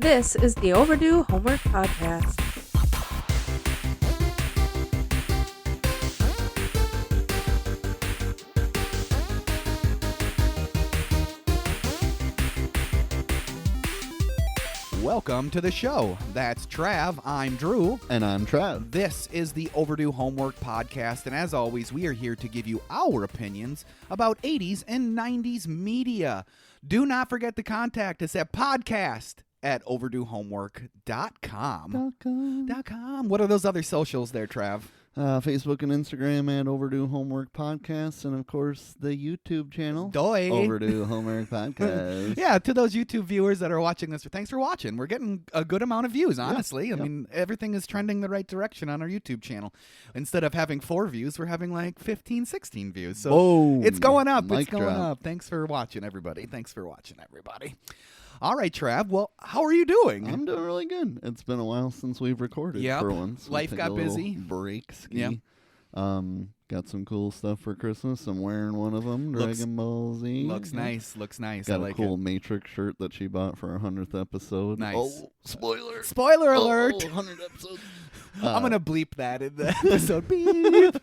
This is the Overdue Homework Podcast. Welcome to the show. That's Trav. I'm Drew. And I'm Trav. This is the Overdue Homework Podcast, and as always, we are here to give you our opinions about 80s and 90s media. Do not forget to contact us at podcast@overduehomework.com. What are those other socials there, Trav? Facebook and Instagram at Overdue Homework Podcast, and of course the YouTube channel, Doy. Overdue Homework Podcast. Yeah, to those YouTube viewers that are watching this, thanks for watching. We're getting a good amount of views, honestly. I mean, everything is trending the right direction on our YouTube channel. Instead of having 4 views, we're having like 15, 16 views. So Boom. it's going up. Mic It's going drop. up. Thanks for watching, everybody. All right, Trav. Well, how are you doing? I'm doing really good. It's been a while since we've recorded for once. Life Take got a little busy. Break ski. Yep. Got some cool stuff for Christmas. I'm wearing one of them, Dragon Ball Z. Looks nice. Looks nice. Got I like a cool it. Matrix shirt that she bought for her 100th episode. Nice. Oh, spoiler. Spoiler alert. 100 episodes. I'm going to bleep that in the episode. Beep.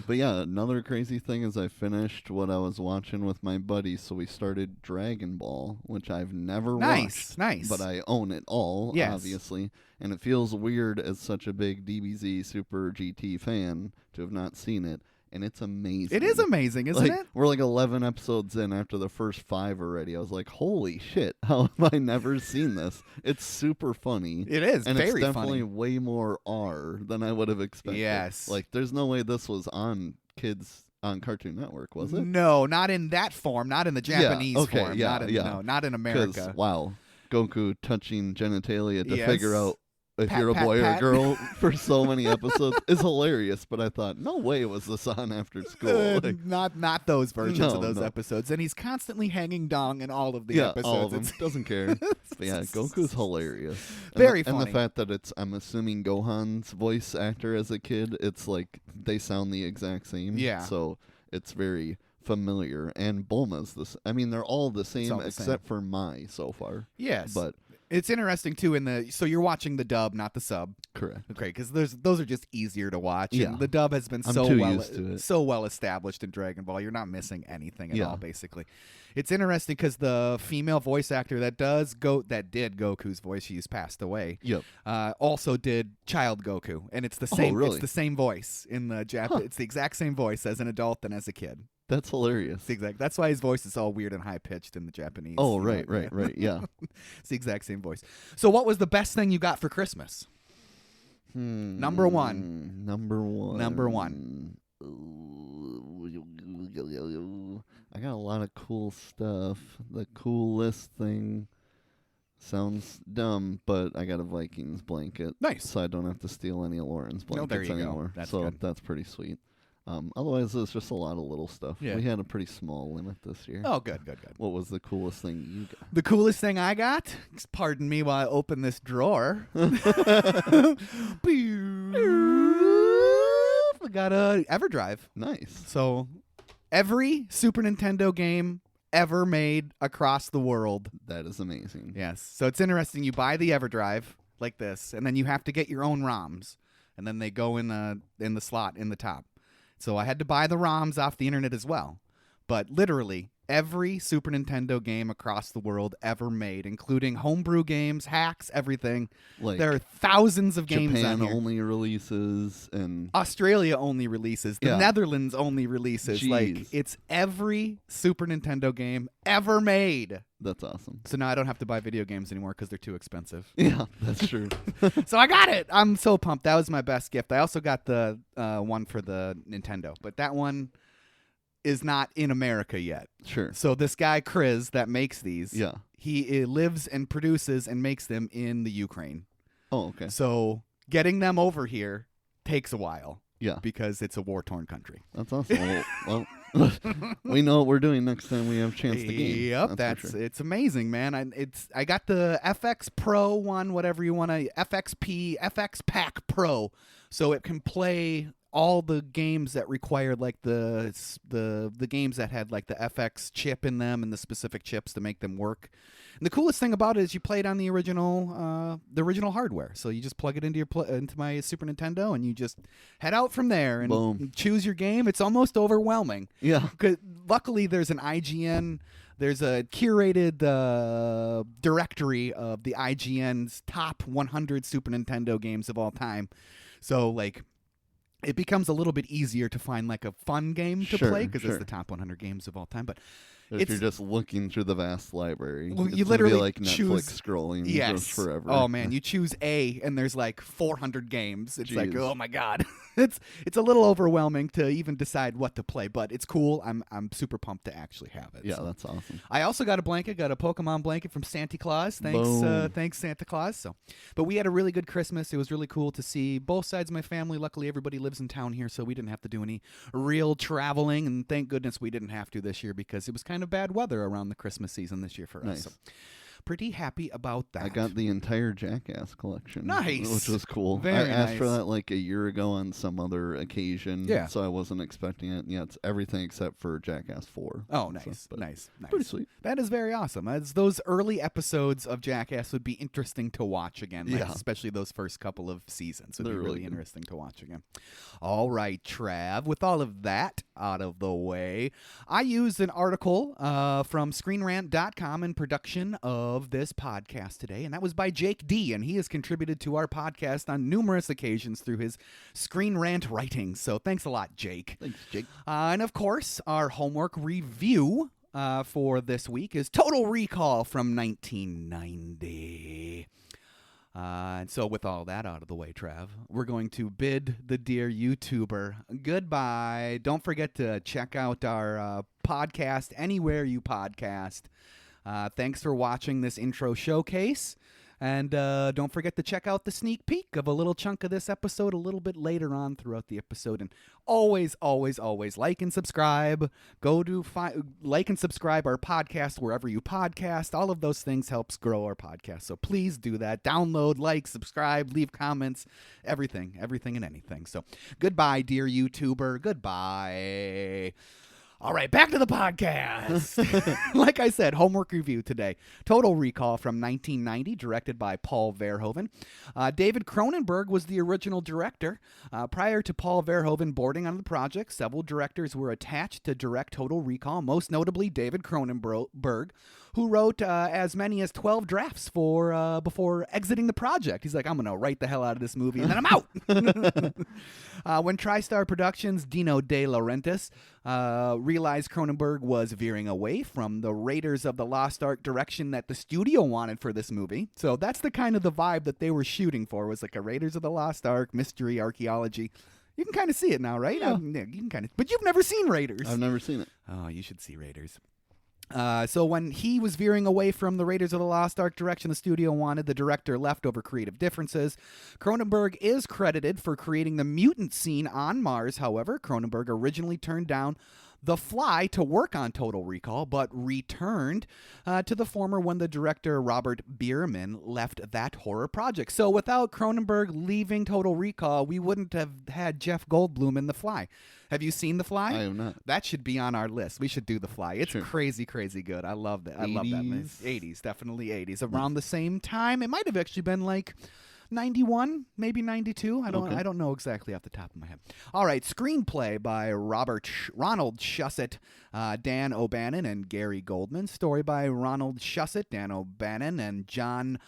But yeah, another crazy thing is I finished what I was watching with my buddies, so we started Dragon Ball, which I've never watched. Nice. But I own it all, Yes. obviously. And it feels weird as such a big DBZ Super GT fan to have not seen it. And it's amazing. It is amazing, isn't it? We're like 11 episodes in after the first 5 already. I was like, holy shit, how have I never seen this? It's super funny. It is And very it's definitely funny. way more R than I would have expected. Yes. Like, there's no way this was on kids on Cartoon Network, was it? No, not in that form. Not in the Japanese okay, form. yeah, not in, yeah. No, not in 'Cause, America. wow, Goku touching genitalia to Yes. figure out if Pat, you're a pat, boy pat. or a girl for so many episodes is hilarious. But I thought, no way was this on after school. Like, Not those versions of No, those no. episodes. And he's constantly hanging dong in all of the yeah, episodes. all of them. It's Doesn't care. But yeah, Goku's hilarious. Very And funny. the fact that it's, I'm assuming Gohan's voice actor as a kid, it's like they sound the exact same. Yeah. So it's very familiar. And Bulma's this. I mean, they're all the same all the except for Mai so far. Yes. But it's interesting, too, so you're watching the dub, not the sub. correct. Okay, because those are just easier to watch. Yeah. And the dub has been I'm so too well used to it. so well established in Dragon Ball. You're not missing anything at Yeah. all, basically. It's interesting because the female voice actor that did Goku's voice, she's passed away. Yep. Also did Child Goku, and it's the same. really? It's the same voice in the Japan. It's the exact same voice as an adult and as a kid. That's hilarious. It's the exact. That's why his voice is all weird and high pitched in the Japanese. Oh, you know, right. Yeah. It's the exact same voice. So, what was the best thing you got for Christmas? Number one. Number one. Number one. I got a lot of cool stuff. The coolest thing sounds dumb, but I got a Vikings blanket. Nice. So I don't have to steal any of Lauren's blankets there you go. anymore. That's so good. that's pretty sweet. Otherwise, it's just a lot of little stuff. Yeah. We had a pretty small limit this year. Oh, good. What was the coolest thing you got? The coolest thing I got, pardon me while I open this drawer. I got a EverDrive. Nice. So every Super Nintendo game ever made across the world. That is amazing. Yes. So it's interesting. You buy the EverDrive like this, and then you have to get your own ROMs, and then they go in the slot in the top. So I had to buy the ROMs off the internet as well. But literally every Super Nintendo game across the world ever made, including homebrew games, hacks, everything. Like There are thousands of games Japan on here. only releases and Australia only releases. The Yeah. Netherlands only releases. Like, Jeez. it's every Super Nintendo game ever made. that's awesome. So now I don't have to buy video games anymore because they're too expensive. Yeah, that's true. So I got it. I'm so pumped. That was my best gift. I also got the one for the Nintendo, but that one is not in America yet. Sure. So this guy, Chris, that makes these, Yeah. he lives and produces and makes them in the Ukraine. Oh, okay. So getting them over here takes a while Yeah. because it's a war-torn country. That's awesome. Well, we know what we're doing next time we have a chance to game. Yep, That's for sure. it's amazing, man. I got the FX Pro one, whatever you want to, FX Pack Pro, so it can play all the games that required like the games that had like the FX chip in them and the specific chips to make them work. And the coolest thing about it is you play it on the original hardware. So you just plug it into my Super Nintendo and you just head out from there and Boom. choose your game. It's almost overwhelming. Yeah. Luckily, there's an IGN. There's a curated directory of the IGN's top 100 Super Nintendo games of all time. So like, it becomes a little bit easier to find like a fun game to play because it's the top 100 games of all time. But if you're just looking through the vast library, well, it's you literally be like choose Netflix scrolling just forever. Oh man, you choose A and there's like 400 games. It's like, Jeez. oh my god. It's a little overwhelming to even decide what to play, but it's cool. I'm super pumped to actually have it. Yeah, so. that's awesome. I also got a Pokemon blanket from Santa Claus. Thanks Santa Claus. So, but we had a really good Christmas. It was really cool to see both sides of my family. Luckily, everybody lives in town here, so we didn't have to do any real traveling, and thank goodness we didn't have to this year because it was kind of bad weather around the Christmas season this year for us. Nice. So, pretty happy about that. I got the entire Jackass collection. Nice. Which was cool. Very I asked for nice. that like a year ago on some other occasion. Yeah. So I wasn't expecting it. Yeah, it's everything except for Jackass 4. Oh, nice, So, nice. Pretty sweet. That is very awesome. As those early episodes of Jackass would be interesting to watch again, like, Yeah. especially those first couple of seasons. Would They're be really really good. interesting to watch again. All right, Trav, with all of that out of the way, I used an article from ScreenRant.com in production of this podcast today, and that was by Jake D, and he has contributed to our podcast on numerous occasions through his Screen Rant writings. So thanks a lot, Jake. Thanks, Jake. And of course, our homework review for this week is Total Recall from 1990. And so with all that out of the way, Trav, we're going to bid the dear YouTuber goodbye. Don't forget to check out our podcast anywhere you podcast. Thanks for watching this intro showcase. And don't forget to check out the sneak peek of a little chunk of this episode a little bit later on throughout the episode. And always, always, always like and subscribe. Go to like and subscribe our podcast wherever you podcast. All of those things helps grow our podcast. So please do that. Download, like, subscribe, leave comments, everything and anything. So goodbye, dear YouTuber. Goodbye. All right, back to the podcast. Like I said, homework review today. Total Recall from 1990, directed by Paul Verhoeven. David Cronenberg was the original director. Prior to Paul Verhoeven boarding on the project, several directors were attached to direct Total Recall, most notably David Cronenberg, who wrote as many as 12 drafts before exiting the project. He's like, I'm going to write the hell out of this movie, and then I'm out. When TriStar Productions' Dino De Laurentiis realized Cronenberg was veering away from the Raiders of the Lost Ark direction that the studio wanted for this movie. So that's the kind of the vibe that they were shooting for, was like a Raiders of the Lost Ark, mystery, archaeology. You can kind of see it now, right? Yeah. You can kind of, but you've never seen Raiders. I've never seen it. Oh, you should see Raiders. So when he was veering away from the Raiders of the Lost Ark direction the studio wanted, the director left over creative differences. Cronenberg is credited for creating the mutant scene on Mars. However, Cronenberg originally turned down The Fly to work on Total Recall, but returned to the former when the director Robert Bierman left that horror project. So without Cronenberg leaving Total Recall, we wouldn't have had Jeff Goldblum in The Fly. Have you seen The Fly? I have not. That should be on our list. We should do The Fly. It's Sure. crazy, crazy good. I love that. I love that. 80s? 80s, definitely 80s. Around the same time. It might have actually been like 91, maybe 92. I don't know exactly off the top of my head. All right, screenplay by Ronald Shusett, Dan O'Bannon, and Gary Goldman. Story by Ronald Shusett, Dan O'Bannon, and John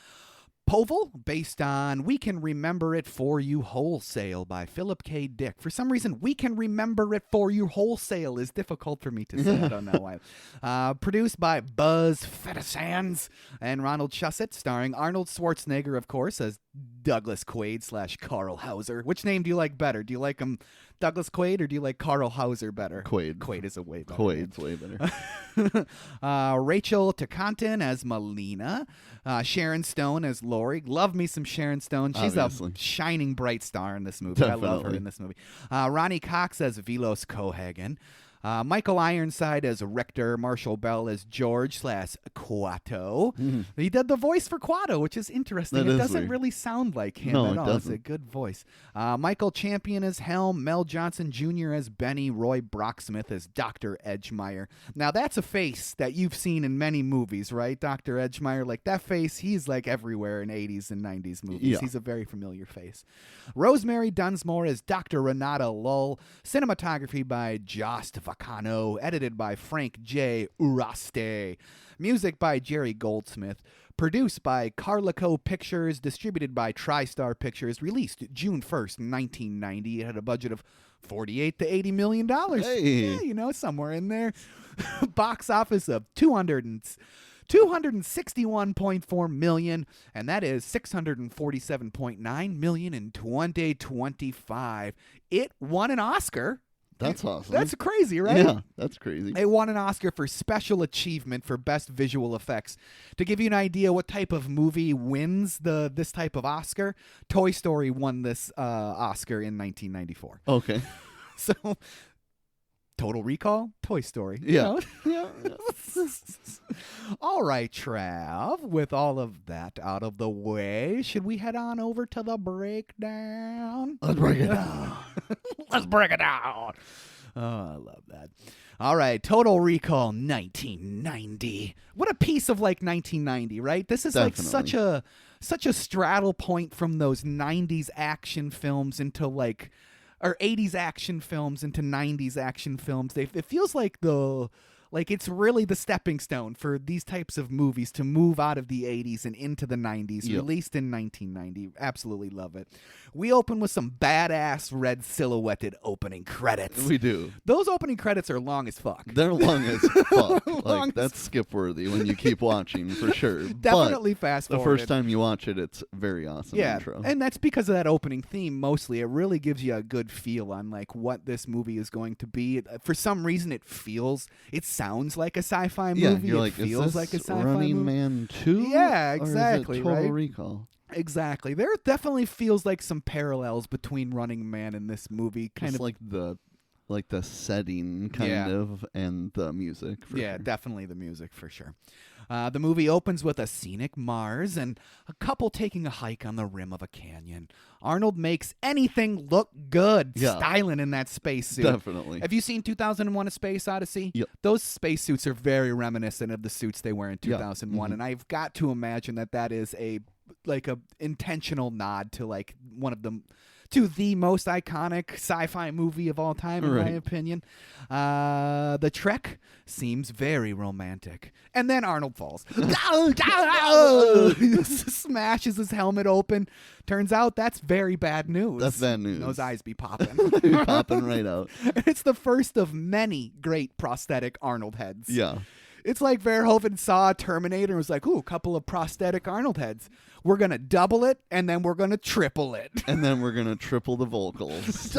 Povell, based on We Can Remember It For You Wholesale by Philip K. Dick. For some reason, We Can Remember It For You Wholesale is difficult for me to say. I don't know why. Produced by Buzz Fettesans and Ronald Shusett, starring Arnold Schwarzenegger, of course, as Douglas Quaid / Carl Hauser. Which name do you like better? Do you like him Douglas Quaid or do you like Carl Hauser better? Quaid. Quaid is a way better. Quaid's way better. Rachel Ticontin as Melina. Sharon Stone as Lori. Love me some Sharon Stone. She's Obviously. a shining bright star in this movie. I love her Definitely. in this movie. Ronnie Cox as Velos Cohagen. Michael Ironside as Richter, Marshall Bell as George / Quato. He did the voice for Quato, which is interesting. That It is doesn't weird. really sound like him No, at it all. doesn't. It's a good voice. Michael Champion as Helm, Mel Johnson Jr. as Benny, Roy Brocksmith as Dr. Edgemeyer. Now, that's a face that you've seen in many movies, right? Dr. Edgemeyer, like that face, he's like everywhere in 80s and 90s movies. Yeah. He's a very familiar face. Rosemary Dunsmore as Dr. Renata Lull. Cinematography by Jost Vacano. Edited by Frank J. Uraste. Music by Jerry Goldsmith. Produced by Carlico Pictures. Distributed by TriStar Pictures. Released June 1st, 1990. It had a budget of $48 to $80 million. Hey. Yeah, somewhere in there. Box office of 261.4 million, and that is 647.9 million in 2025. It won an Oscar. That's awesome. That's crazy, right? Yeah, that's crazy. It won an Oscar for Special Achievement for Best Visual Effects. To give you an idea what type of movie wins this type of Oscar, Toy Story won this Oscar in 1994. Okay. So, Total Recall, Toy Story. Yeah. Yeah. All right, Trav, with all of that out of the way, should we head on over to the breakdown? Let's break it down. Let's break it down. Oh, I love that. All right, Total Recall 1990. What a piece of 1990, right? This is Definitely. such a straddle point from those 90s action films into or 80s action films into 90s action films. It feels like it's really the stepping stone for these types of movies to move out of the 80s and into the 90s, Yep. released in 1990. Absolutely love it. We open with some badass red silhouetted opening credits. We do. Those opening credits are long as fuck. They're long as fuck. Long as That's skip worthy when you keep watching, for sure. Definitely fast But the forward. first time you watch it, it's very awesome Yeah, intro. and that's because of that opening theme mostly. It really gives you a good feel on what this movie is going to be. For some reason, it sounds like a sci-fi movie. yeah, you're it like, feels is this like a sci-fi Running movie. Man 2? Yeah, Or is it exactly, Total right? Recall? Exactly. There definitely feels like some parallels between Running Man and this movie. Just like the setting kind of and the music. For Yeah, sure. definitely the music for sure. The movie opens with a scenic Mars and a couple taking a hike on the rim of a canyon. Arnold makes anything look good, Yeah. styling in that spacesuit. Definitely. Have you seen 2001: A Space Odyssey? Yep. Those spacesuits are very reminiscent of the suits they wear in Yeah. 2001, and I've got to imagine that is a intentional nod to one of the most iconic sci-fi movie of all time, in my Right. opinion. The trek seems very romantic. And then Arnold falls. Smashes his helmet open. Turns out that's very bad news. That's bad news. Those eyes be popping. Popping right out. It's the first of many great prosthetic Arnold heads. Yeah. It's like Verhoeven saw Terminator and was like, ooh, a couple of prosthetic Arnold heads. We're going to double it, and then we're going to triple it. And then we're going to triple the vocals.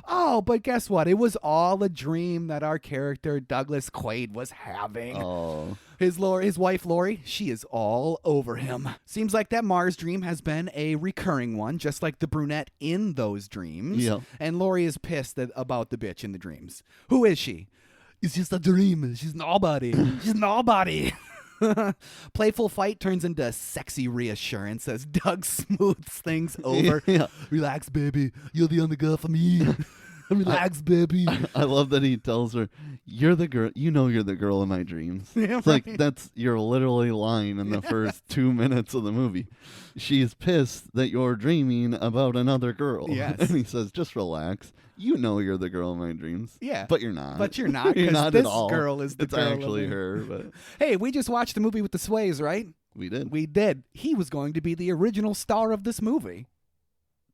Oh, but guess what? It was all a dream that our character, Douglas Quaid, was having. Oh. His wife, Lori, she is all over him. Seems like that Mars dream has been a recurring one, just like the brunette in those dreams. Yeah. And Lori is pissed about the bitch in the dreams. Who is she? It's just a dream. She's nobody. She's nobody. Playful fight turns into sexy reassurance as Doug smooths things over. Yeah. Relax, baby. You're the only girl for me. Relax, baby. I love that he tells her, "You're the girl. You know you're the girl in my dreams." Yeah, It's like right. you're literally lying in the first 2 minutes of the movie. She's pissed that you're dreaming about another girl. Yes. And he says, "Just relax. You know you're the girl in my dreams." Yeah. But you're not. But you're not, You're 'cause not this at all. girl is the it's girl of actually the- her. But Hey, we just watched the movie with the Sways, right? we did. We did. He was going to be the original star of this movie.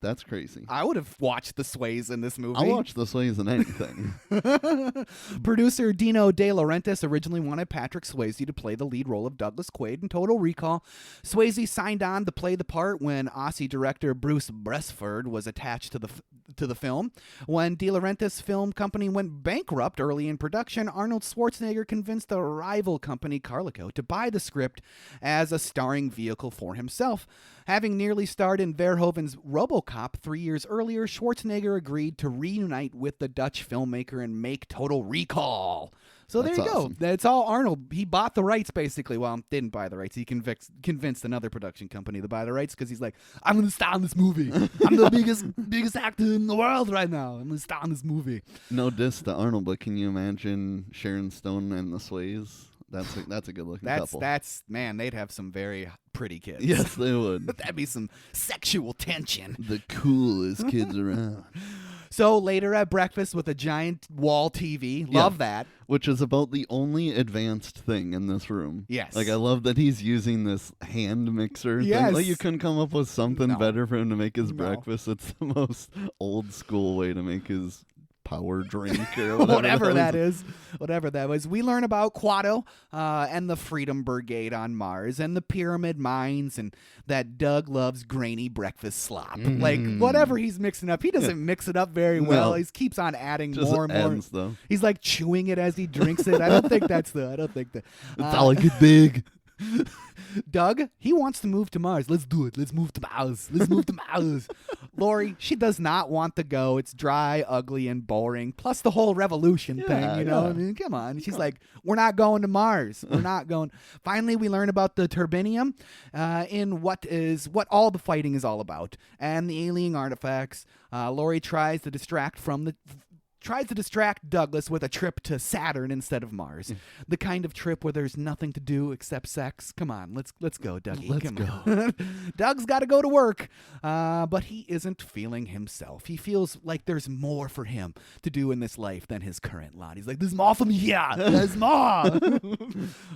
That's crazy. I would have watched the Sways in this movie. I'll watch The Sways in anything. Producer Dino De Laurentiis originally wanted Patrick Swayze to play the lead role of Douglas Quaid in Total Recall. Swayze signed on to play the part when Aussie director Bruce Bresford was attached to to the film. When De Laurentiis Film Company went bankrupt early in production, Arnold Schwarzenegger convinced the rival company Carlico to buy the script as a starring vehicle for himself. Having nearly starred in Verhoeven's RoboCop 3 years earlier, Schwarzenegger agreed to reunite with the Dutch filmmaker and make Total Recall. So there you go. That's all Arnold. He bought the rights, basically. Well, didn't buy the rights. He convinced another production company to buy the rights because he's like, I'm going to star in this movie. I'm the biggest actor in the world right now. I'm going to star in this movie. No diss to Arnold, but can you imagine Sharon Stone and the Sways? That's a good looking couple. Man, they'd have some very pretty kids. Yes, they would. That'd be some sexual tension. The coolest kids around. So later at breakfast with a giant wall TV. Love that. Which is about the only advanced thing in this room. Yes. Like, I love that he's using this hand mixer Yes. thing. Like, you couldn't come up with something better for him to make his breakfast. It's the most old school way to make his power drink or whatever that is. Whatever that was. We learn about Quado and the Freedom Brigade on Mars and the pyramid mines and that Doug loves grainy breakfast slop. Like, whatever he's mixing up, he doesn't mix it up very well. He keeps on adding more and more. Though. He's like chewing it as he drinks it. I don't think that's it's all like get big. Doug, he wants to move to Mars. Let's do it. Let's move to Mars. Let's move to Mars. Lori, she does not want to go. It's dry, ugly, and boring. Plus the whole revolution thing, you know? Yeah. I mean, come on. She's like, we're not going to Mars. We're not going. Finally, we learn about the turbinium in what all the fighting is all about. And the alien artifacts. Lori tries to distract Douglas with a trip to Saturn instead of Mars. The kind of trip where there's nothing to do except sex. Come on, let's go, Dougie. Let's go. Doug's got to go to work, but he isn't feeling himself. He feels like there's more for him to do in this life than his current lot. He's like, there's more for me here. There's more.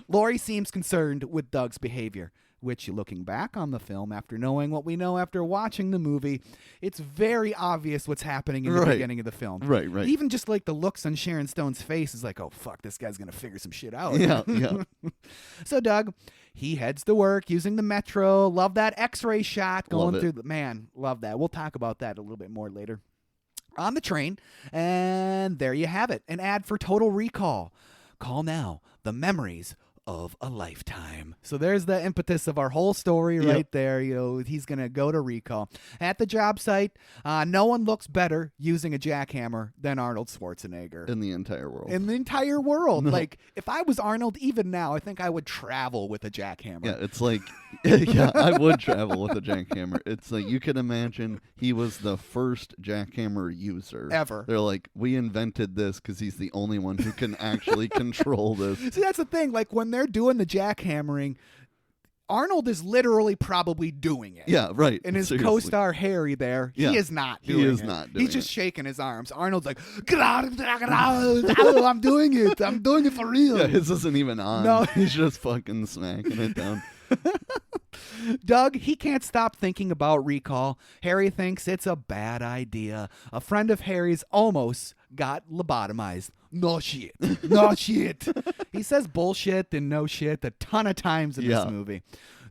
Lori seems concerned with Doug's behavior, which, looking back on the film after knowing what we know after watching the movie, it's very obvious what's happening in the beginning of the film. Right. Even just like the looks on Sharon Stone's face is like, oh, fuck, this guy's going to figure some shit out. Yeah. So Doug, he heads to work using the Metro. Love that X-ray shot going through the... Man, love that. We'll talk about that a little bit more later. On the train, and there you have it. An ad for Total Recall. Call now. The memories of a lifetime. So there's the impetus of our whole story right there. You know, he's going to go to recall. At the job site, no one looks better using a jackhammer than Arnold Schwarzenegger. In the entire world. In the entire world. No. Like, if I was Arnold, even now, I think I would travel with a jackhammer. Yeah, it's like, yeah, I would travel with a jackhammer. It's like, you can imagine he was the first jackhammer user. Ever. They're like, we invented this because he's the only one who can actually control this. See, that's the thing. Like, when they're doing the jackhammering, Arnold is literally probably doing it. Yeah, right. And his Seriously. co-star Harry there, he is not doing it. He is not doing it. He's just shaking his arms. Arnold's like, I'm doing it. I'm doing it for real. Yeah, his isn't even on. No. He's just fucking smacking it down. Doug, he can't stop thinking about recall. Harry thinks it's a bad idea. A friend of Harry's almost got lobotomized. No shit. No shit. He says bullshit and no shit a ton of times in this movie.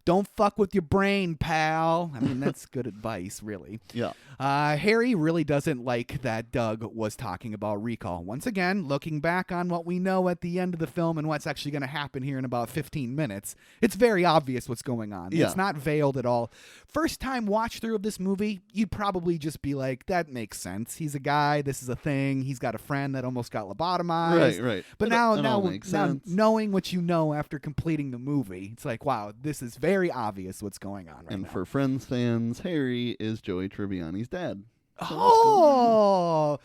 Don't fuck with your brain, pal. I mean, that's good advice, really. Yeah. Harry really doesn't like that Doug was talking about recall. Once again, looking back on what we know at the end of the film and what's actually going to happen here in about 15 minutes, it's very obvious what's going on. Yeah. It's not veiled at all. First time watch through of this movie, you'd probably just be like, that makes sense. He's a guy. This is a thing. He's got a friend that almost got lobotomized. Right. But It all now makes sense. knowing what you know after completing the movie, it's like, wow, this is very obvious what's going on right And now. for Friends fans, Harry is Joey Tribbiani's dad. Oh,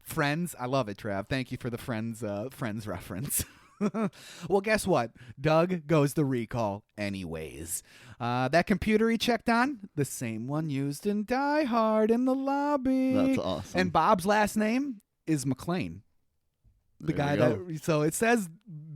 Friends. I love it, Trav. Thank you for the Friends reference. Well, guess what? Doug goes to recall anyways. That computer he checked on, the same one used in Die Hard in the lobby. That's awesome. And Bob's last name is McClane. The guy that, so it says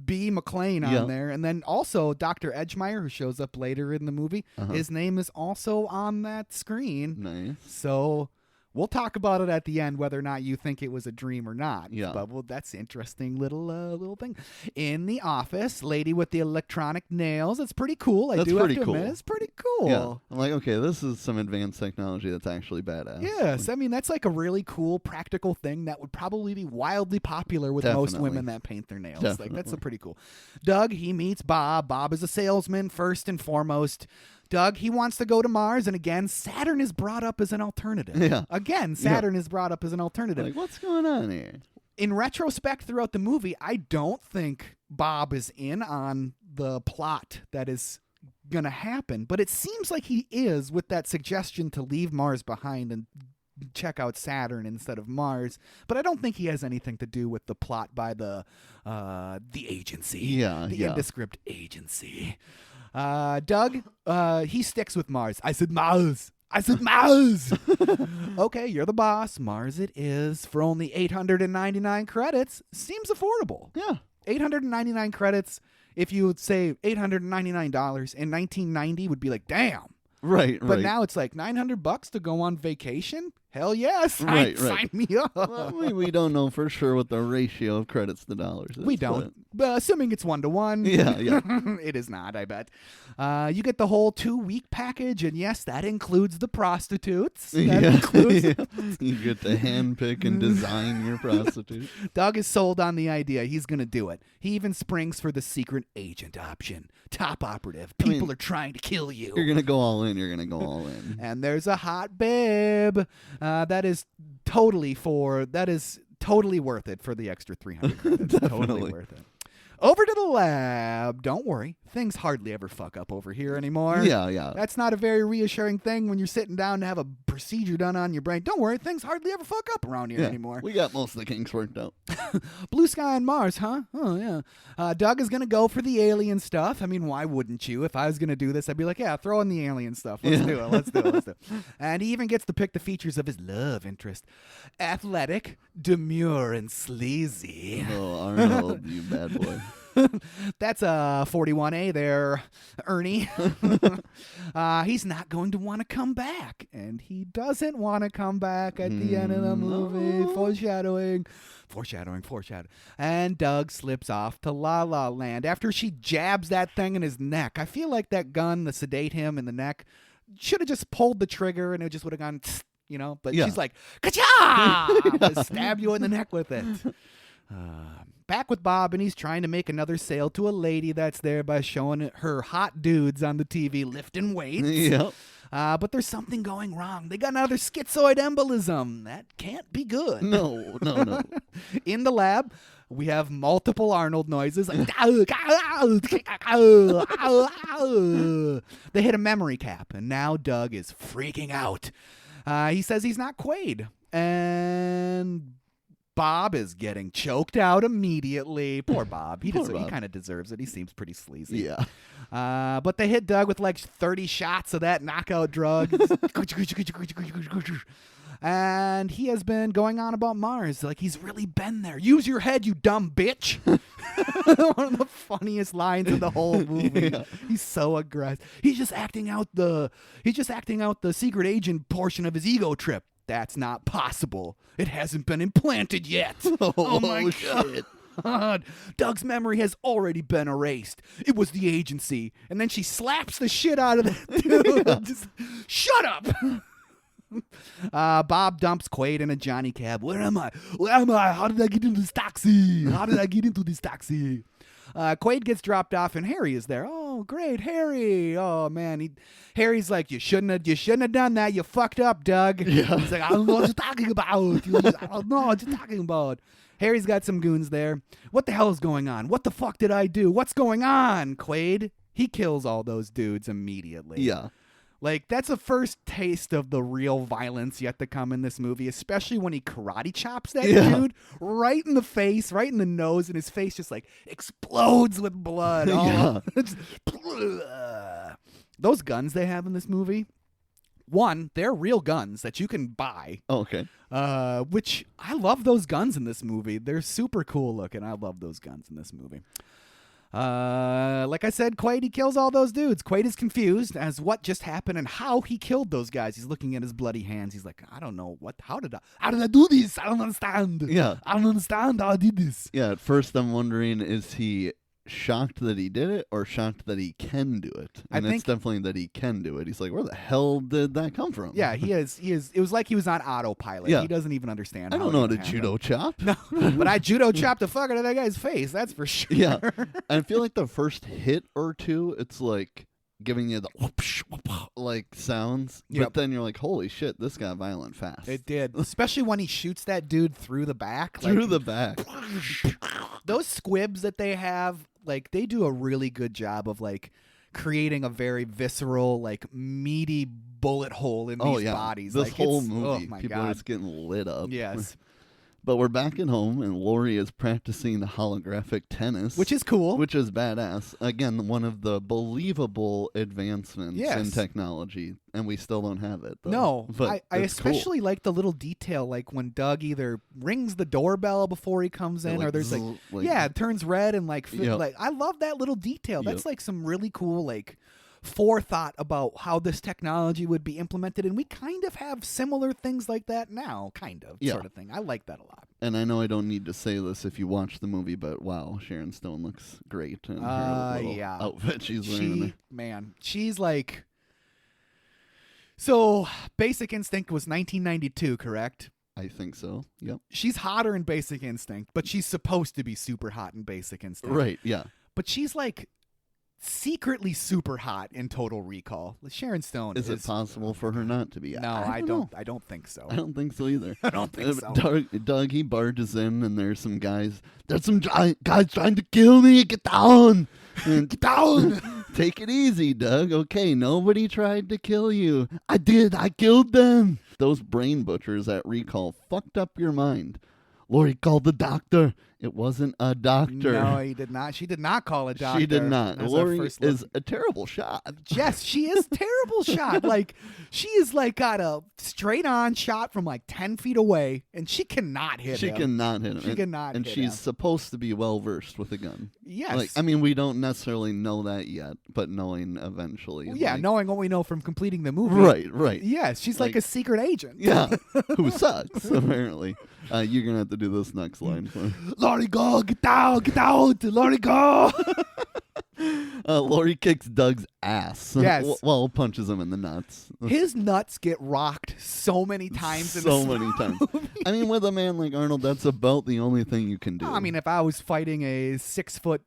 B. McClane on there. And then also Dr. Edgemeyer, who shows up later in the movie, his name is also on that screen. Nice. So We'll talk about it at the end, whether or not you think it was a dream or not. Yeah. But that's interesting little thing. In the office, lady with the electronic nails. It's pretty cool. That's do pretty have to cool. admit, it's pretty cool. Yeah. I'm like, okay, this is some advanced technology that's actually badass. Yes, I mean, that's like a really cool practical thing that would probably be wildly popular with most Definitely. women that paint their nails. Definitely. Like, that's a pretty cool. Doug, he meets Bob. Bob is a salesman first and foremost. Doug, he wants to go to Mars, and again, Saturn is brought up as an alternative. Yeah. Again, Saturn is brought up as an alternative. Like, what's going on here? In retrospect, throughout the movie, I don't think Bob is in on the plot that is going to happen, but it seems like he is with that suggestion to leave Mars behind and check out Saturn instead of Mars. But I don't think he has anything to do with the plot by the agency. Yeah, the yeah. indescript agency. Doug, he sticks with Mars. I said Mars. Okay, you're the boss. Mars it is for only 899 credits. Seems affordable. Yeah. 899 credits. If you would say $899 in 1990 would be like, damn. Right. But now it's like $900 to go on vacation? Hell yes. Sign me up. Well, we don't know for sure what the ratio of credits to dollars is. We don't. But assuming it's 1-to-1. Yeah. It is not, I bet. You get the whole 2-week package, and yes, that includes the prostitutes. That includes You get to handpick and design your prostitute. Doug is sold on the idea. He's going to do it. He even springs for the secret agent option. Top operative. People are trying to kill you. You're going to go all in. And there's a hot babe. That is totally worth it for the extra 300 credits. Totally worth it. Over to the lab. Don't worry. Things hardly ever fuck up over here anymore. Yeah. That's not a very reassuring thing when you're sitting down to have a procedure done on your brain. Don't worry. Things hardly ever fuck up around here anymore. We got most of the kinks worked out. Blue sky on Mars, huh? Oh, yeah. Doug is going to go for the alien stuff. I mean, why wouldn't you? If I was going to do this, I'd be like, yeah, throw in the alien stuff. Let's do it. And he even gets to pick the features of his love interest. Athletic, demure, and sleazy. Oh, Arnold, you bad boy. That's a 41A there, Ernie. He's not going to want to come back. And he doesn't want to come back at the end of the movie. No. Foreshadowing. And Doug slips off to La La Land after she jabs that thing in his neck. I feel like that gun, to sedate him in the neck, should have just pulled the trigger and it just would have gone, but she's like, ka-cha! Stab you in the neck with it. Back with Bob, and he's trying to make another sale to a lady that's there by showing her hot dudes on the TV lifting weights. Yep. But there's something going wrong. They got another schizoid embolism. That can't be good. No. In the lab, we have multiple Arnold noises. Like, they hit a memory cap, and now Doug is freaking out. He says he's not Quaid. And Bob is getting choked out immediately. Poor Bob. He kind of deserves it. He seems pretty sleazy. Yeah. But they hit Doug with like 30 shots of that knockout drug. And he has been going on about Mars. Like, he's really been there. Use your head, you dumb bitch. One of the funniest lines in the whole movie. Yeah. He's so aggressive. He's just acting out the secret agent portion of his ego trip. That's not possible. It hasn't been implanted yet. Oh my shit. God. Doug's memory has already been erased. It was the agency. And then she slaps the shit out of that dude. Yeah. Just shut up. Bob dumps Quaid in a Johnny cab. Where am I? How did I get into this taxi? Quaid gets dropped off and Harry is there. Oh, great, Harry. Oh man, Harry's like, you shouldn't have done that. You fucked up, Doug. Yeah. He's like, I don't know what you're talking about. Harry's got some goons there. What the hell is going on? What the fuck did I do? What's going on, Quaid? He kills all those dudes immediately. Yeah. Like, that's the first taste of the real violence yet to come in this movie, especially when he karate chops that dude right in the face, right in the nose, and his face just, like, explodes with blood. Those guns they have in this movie, one, they're real guns that you can buy. Oh, okay. Which, I love those guns in this movie. They're super cool looking. I love those guns in this movie. Like I said, Quaid, he kills all those dudes. Quaid is confused as what just happened and how he killed those guys. He's looking at his bloody hands. He's like, I don't know how did I do this? I don't understand. Yeah. I don't understand how I did this. Yeah, at first I'm wondering, is he shocked that he did it or shocked that he can do it? And it's definitely that he can do it. He's like, where the hell did that come from? Yeah, he is. It was like he was on autopilot. Yeah. He doesn't even understand. I don't know how to judo chop. No, but I judo chopped the fuck out of that guy's face. That's for sure. Yeah. I feel like the first hit or two, it's like giving you the whoopsh, whoop, like sounds. Yep. But then you're like, holy shit, this got violent fast. It did. Especially when he shoots that dude through the back. Through the back. Those squibs that they have, like, they do a really good job of, like, creating a very visceral, like, meaty bullet hole in these bodies. This like, whole movie, oh my people God. are just getting lit up. Yes. But we're back at home, and Lori is practicing holographic tennis. Which is cool. Which is badass. Again, one of the believable advancements in technology, and we still don't have it, though. No, but I especially like the little detail, like when Doug either rings the doorbell before he comes in, or there's it turns red, and like I love that little detail. That's like some really cool, like, forethought about how this technology would be implemented, and we kind of have similar things like that now, sort of thing. I like that a lot. And I know I don't need to say this if you watch the movie, but wow, Sharon Stone looks great in her little outfit she's wearing. She's like, so Basic Instinct was 1992, correct? I think so. Yep. She's hotter in Basic Instinct, but she's supposed to be super hot in Basic Instinct. Right, yeah. But she's like secretly super hot in Total Recall. Sharon Stone is it possible for her not to be? No, I don't think so. I don't think so either. I don't think so. Doug, he barges in, and there's some guys. There's some guys trying to kill me. Get down. Get down. Take it easy, Doug. Okay, nobody tried to kill you. I did. I killed them. Those brain butchers at Recall fucked up your mind. Lori called the doctor. It wasn't a doctor. No, he did not. She did not call a doctor. She did not. Lori is a terrible shot. Yes, she is terrible shot. Like, she is like got a straight on shot from like 10 feet away, and she cannot hit him. She cannot hit him. She cannot and hit she's him. supposed to be well versed with a gun. Yes. Like, I mean, we don't necessarily know that yet, but knowing eventually. Well, yeah, knowing what we know from completing the movie. Right. Yes, she's like a secret agent. Yeah, who sucks, apparently. You're going to have to do this next line for me. Lori, go! Get out! Lori, go! Lori kicks Doug's ass. Yes. Well, punches him in the nuts. His nuts get rocked so many times in this movie. I mean, with a man like Arnold, that's about the only thing you can do. I mean, if I was fighting a 6'3"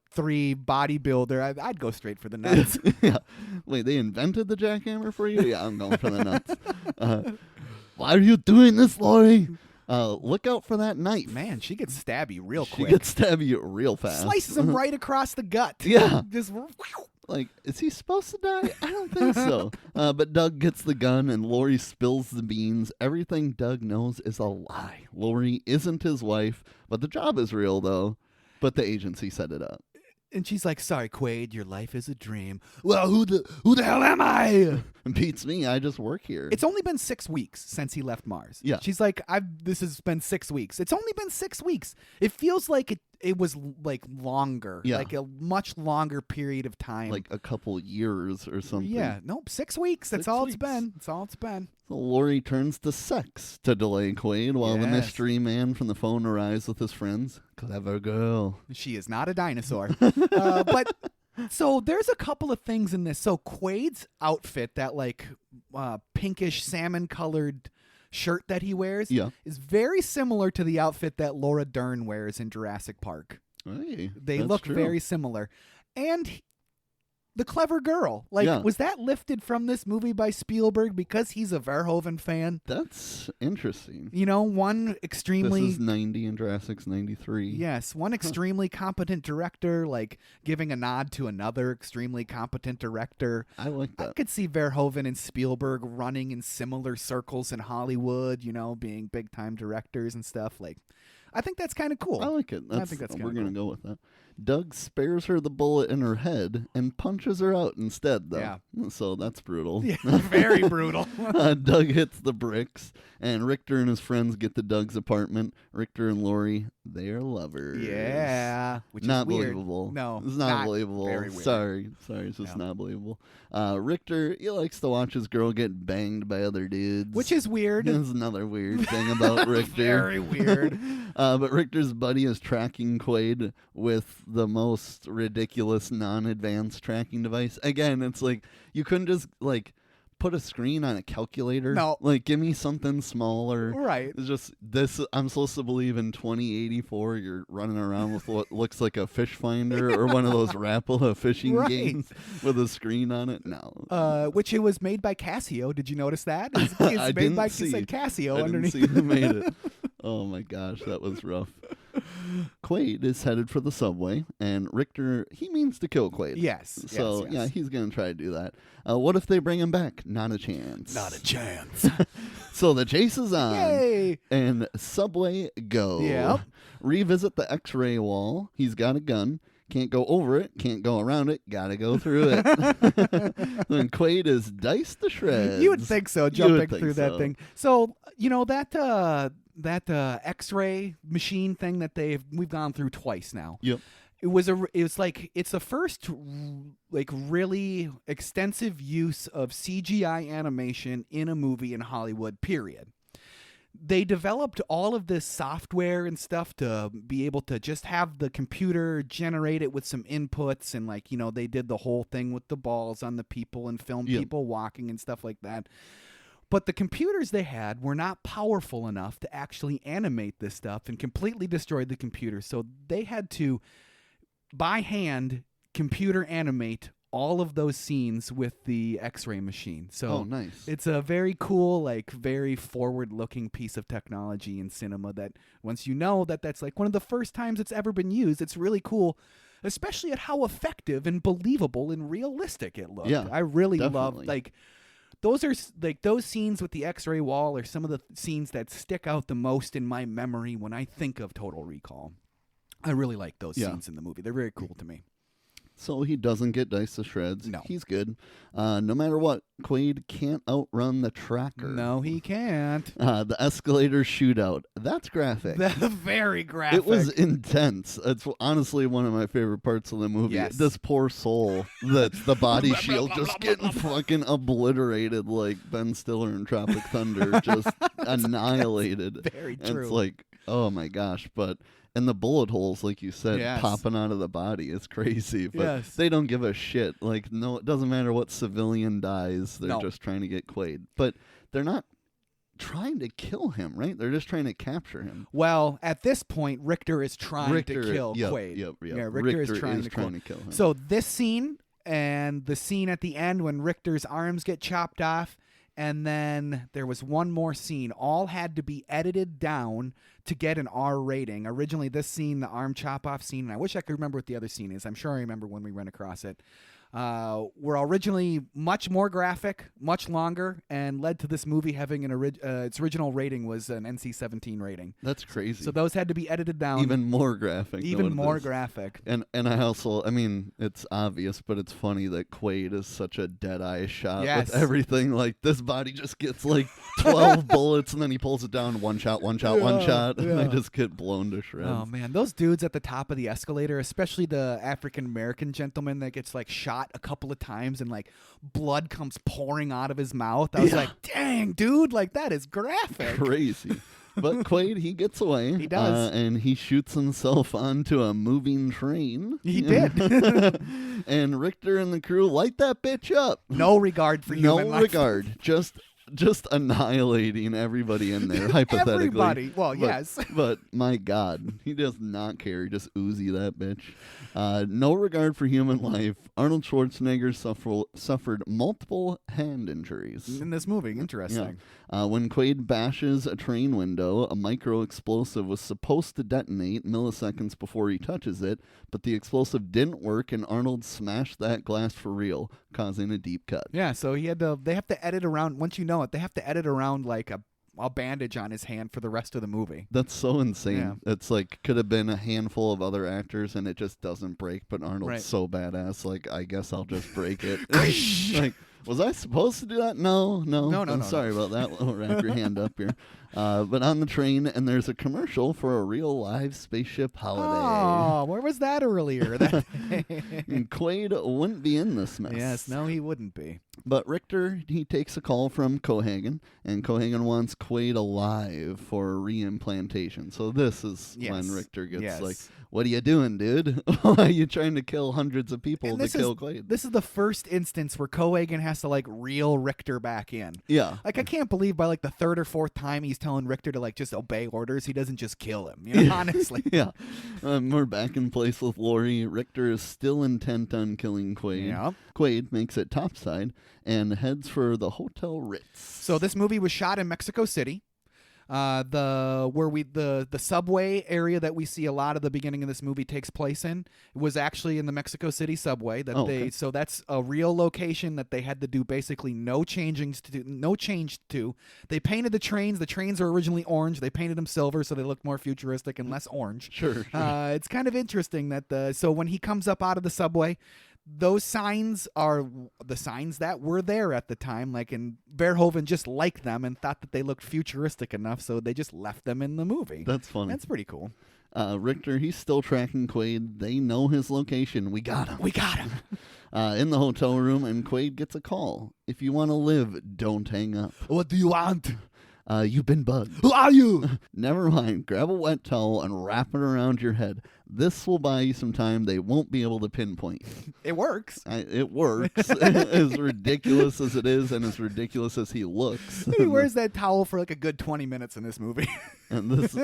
bodybuilder, I'd go straight for the nuts. Yeah. Wait, they invented the jackhammer for you? Yeah, I'm going for the nuts. Why are you doing this, Lori? Look out for that knife. Man, she gets stabby real quick. She gets stabby real fast. Slices him right across the gut. Yeah. Just like, is he supposed to die? I don't think so. But Doug gets the gun, and Lori spills the beans. Everything Doug knows is a lie. Lori isn't his wife, but the job is real, though. But the agency set it up. And she's like, sorry, Quaid, your life is a dream. Well, who the hell am I? Beats me, I just work here. It's only been 6 weeks since he left Mars. Yeah. She's like, this has been 6 weeks. It's only been 6 weeks. It feels like it was like longer. Yeah. Like a much longer period of time. Like a couple years or something. Yeah. Nope. 6 weeks. That's all it's been. That's all it's been. So Lori turns to sex to delay Quaid while the mystery man from the phone arrives with his friends. Clever girl. She is not a dinosaur. But so there's a couple of things in this. So Quaid's outfit, that like pinkish salmon colored shirt that he wears, is very similar to the outfit that Laura Dern wears in Jurassic Park. Hey, they look very similar. And the clever girl. Like, was that lifted from this movie by Spielberg because he's a Verhoeven fan? That's interesting. You know, one extremely... This is 90 and Jurassic's 93. Yes, one extremely competent director, like, giving a nod to another extremely competent director. I like that. I could see Verhoeven and Spielberg running in similar circles in Hollywood, you know, being big-time directors and stuff. Like, I think that's kind of cool. I like it. I think that's kind of cool. We're going to go with that. Doug spares her the bullet in her head and punches her out instead, though. Yeah. So that's brutal. Yeah, very brutal. Doug hits the bricks, and Richter and his friends get to Doug's apartment. Richter and Lori, they are lovers. Yeah. Which not is weird. believable. No. It's not believable. Very weird. Sorry, it's just not believable. Richter, he likes to watch his girl get banged by other dudes. Which is weird. That's another weird thing about Richter. Very weird. But Richter's buddy is tracking Quaid with the most ridiculous non-advanced tracking device. Again, it's like you couldn't just like put a screen on a calculator. No. Like give me something smaller. Right. It's just this. I'm supposed to believe in 2084 you're running around with what looks like a fish finder or one of those Rapala fishing Right. games with a screen on it. No. Which it was made by Casio. Did you notice that? It's I made didn't by see. it said Casio I underneath. didn't see who made it. Oh my gosh, that was rough. Quaid is headed for the subway, and Richter, he means to kill Quaid. Yes. So, yes. yeah, he's going to try to do that. What if they bring him back? Not a chance. Not a chance. So the chase is on. Yay. And subway go. Yep. Revisit the x-ray wall. He's got a gun. Can't go over it. Can't go around it. Gotta go through it. Then Quaid is diced to shreds. You would think so, jumping think through that so. thing. So, you know, that X-ray machine thing that we've gone through twice now. Yep. It's the first like really extensive use of CGI animation in a movie in Hollywood, period. They developed all of this software and stuff to be able to just have the computer generate it with some inputs, and like, you know, they did the whole thing with the balls on the people and filmed Yep. people walking and stuff like that. But the computers they had were not powerful enough to actually animate this stuff and completely destroyed the computer. So they had to, by hand, computer animate all of those scenes with the X-ray machine. So nice. it's a very cool, like very forward-looking piece of technology in cinema that once you know that that's like one of the first times it's ever been used, it's really cool, especially at how effective and believable and realistic it looked. Yeah, I really definitely. loved, like, those scenes with the X-ray wall are some of the scenes that stick out the most in my memory when I think of Total Recall. I really like those scenes in the movie. They're very cool to me. So he doesn't get diced to shreds. No. He's good. No matter what, Quaid can't outrun the tracker. No, he can't. The escalator shootout. That's graphic. Very graphic. It was intense. It's honestly one of my favorite parts of the movie. Yes. This poor soul that's the body shield just getting fucking obliterated like Ben Stiller in Tropic Thunder, just annihilated. Very And true. it's like, oh my gosh. And the bullet holes, like you said, Yes. popping out of the body is crazy. But Yes. they don't give a shit. Like, no, it doesn't matter what civilian dies. They're No. just trying to get Quaid. But they're not trying to kill him, right? They're just trying to capture him. Well, at this point, Richter is trying to kill Quaid. Yep. Yeah, Richter is trying to kill him. So this scene and the scene at the end when Richter's arms get chopped off, and then there was one more scene, all had to be edited down to get an R rating. Originally, this scene, the arm chop-off scene, and I wish I could remember what the other scene is. I'm sure I remember when we ran across it. Were originally much more graphic, much longer, and led to this movie having its original rating was an NC-17 rating. That's crazy. So those had to be edited down. Even more graphic. Even more graphic. And I also, I mean, it's obvious, but it's funny that Quaid is such a dead-eye shot Yes. with everything. Like, this body just gets like 12 bullets, and then he pulls it down, one shot, and they just get blown to shreds. Oh, man. Those dudes at the top of the escalator, especially the African-American gentleman that gets, like, shot a couple of times and, like, blood comes pouring out of his mouth. I was like, dang, dude, like, that is graphic. Crazy. But Quaid, he gets away. He does. And he shoots himself onto a moving train. He did. And Richter and the crew light that bitch up. No regard for human life. No regard. Just annihilating everybody in there, hypothetically. Everybody. Well, yes. But my God, he does not care. He just Uzi that bitch. No regard for human life. Arnold Schwarzenegger suffered multiple hand injuries. In this movie. Interesting. When Quaid bashes a train window, a micro explosive was supposed to detonate milliseconds before he touches it, but the explosive didn't work, and Arnold smashed that glass for real, causing a deep cut. Yeah, so they have to edit around, once you know it, they have to edit around like a bandage on his hand for the rest of the movie. That's so insane. Yeah. It's like could have been a handful of other actors and it just doesn't break, but Arnold's Right. so badass, like, I guess I'll just break it. Like, was I supposed to do that? No. I'm sorry about that. We'll wrap your hand up here. But on the train, and there's a commercial for a real live spaceship holiday. Oh, where was that earlier? And Quaid wouldn't be in this mess. Yes, no, he wouldn't be. But Richter, he takes a call from Cohagen, and Cohagen wants Quaid alive for reimplantation. So this is when Richter gets like, what are you doing, dude? Why are you trying to kill hundreds of people to kill Quaid? This is the first instance where Cohagen has to like reel Richter back in. Yeah. Like, I can't believe by like the third or fourth time he's telling Richter to like just obey orders, he doesn't just kill him. You know, honestly. Yeah. We're back in place with Lori. Richter is still intent on killing Quaid. Yeah. Quaid makes it topside and heads for the Hotel Ritz. So this movie was shot in Mexico City. The subway area that we see a lot of the beginning of this movie takes place in was actually in the Mexico City subway. So that's a real location that they had to do basically no change to. They painted the trains. The trains are originally orange. They painted them silver so they look more futuristic and less orange. Sure. It's kind of interesting that so when he comes up out of the subway, those signs are the signs that were there at the time, like, and Verhoeven just liked them and thought that they looked futuristic enough, so they just left them in the movie. That's funny. That's pretty cool. Richter, he's still tracking Quaid. They know his location. We got him. In the hotel room, and Quaid gets a call. If you want to live, don't hang up. What do you want? You've been bugged. Who are you? Never mind. Grab a wet towel and wrap it around your head. This will buy you some time. They won't be able to pinpoint. It works. It works. As ridiculous as it is and as ridiculous as he looks. He wears that towel for like a good 20 minutes in this movie. And this...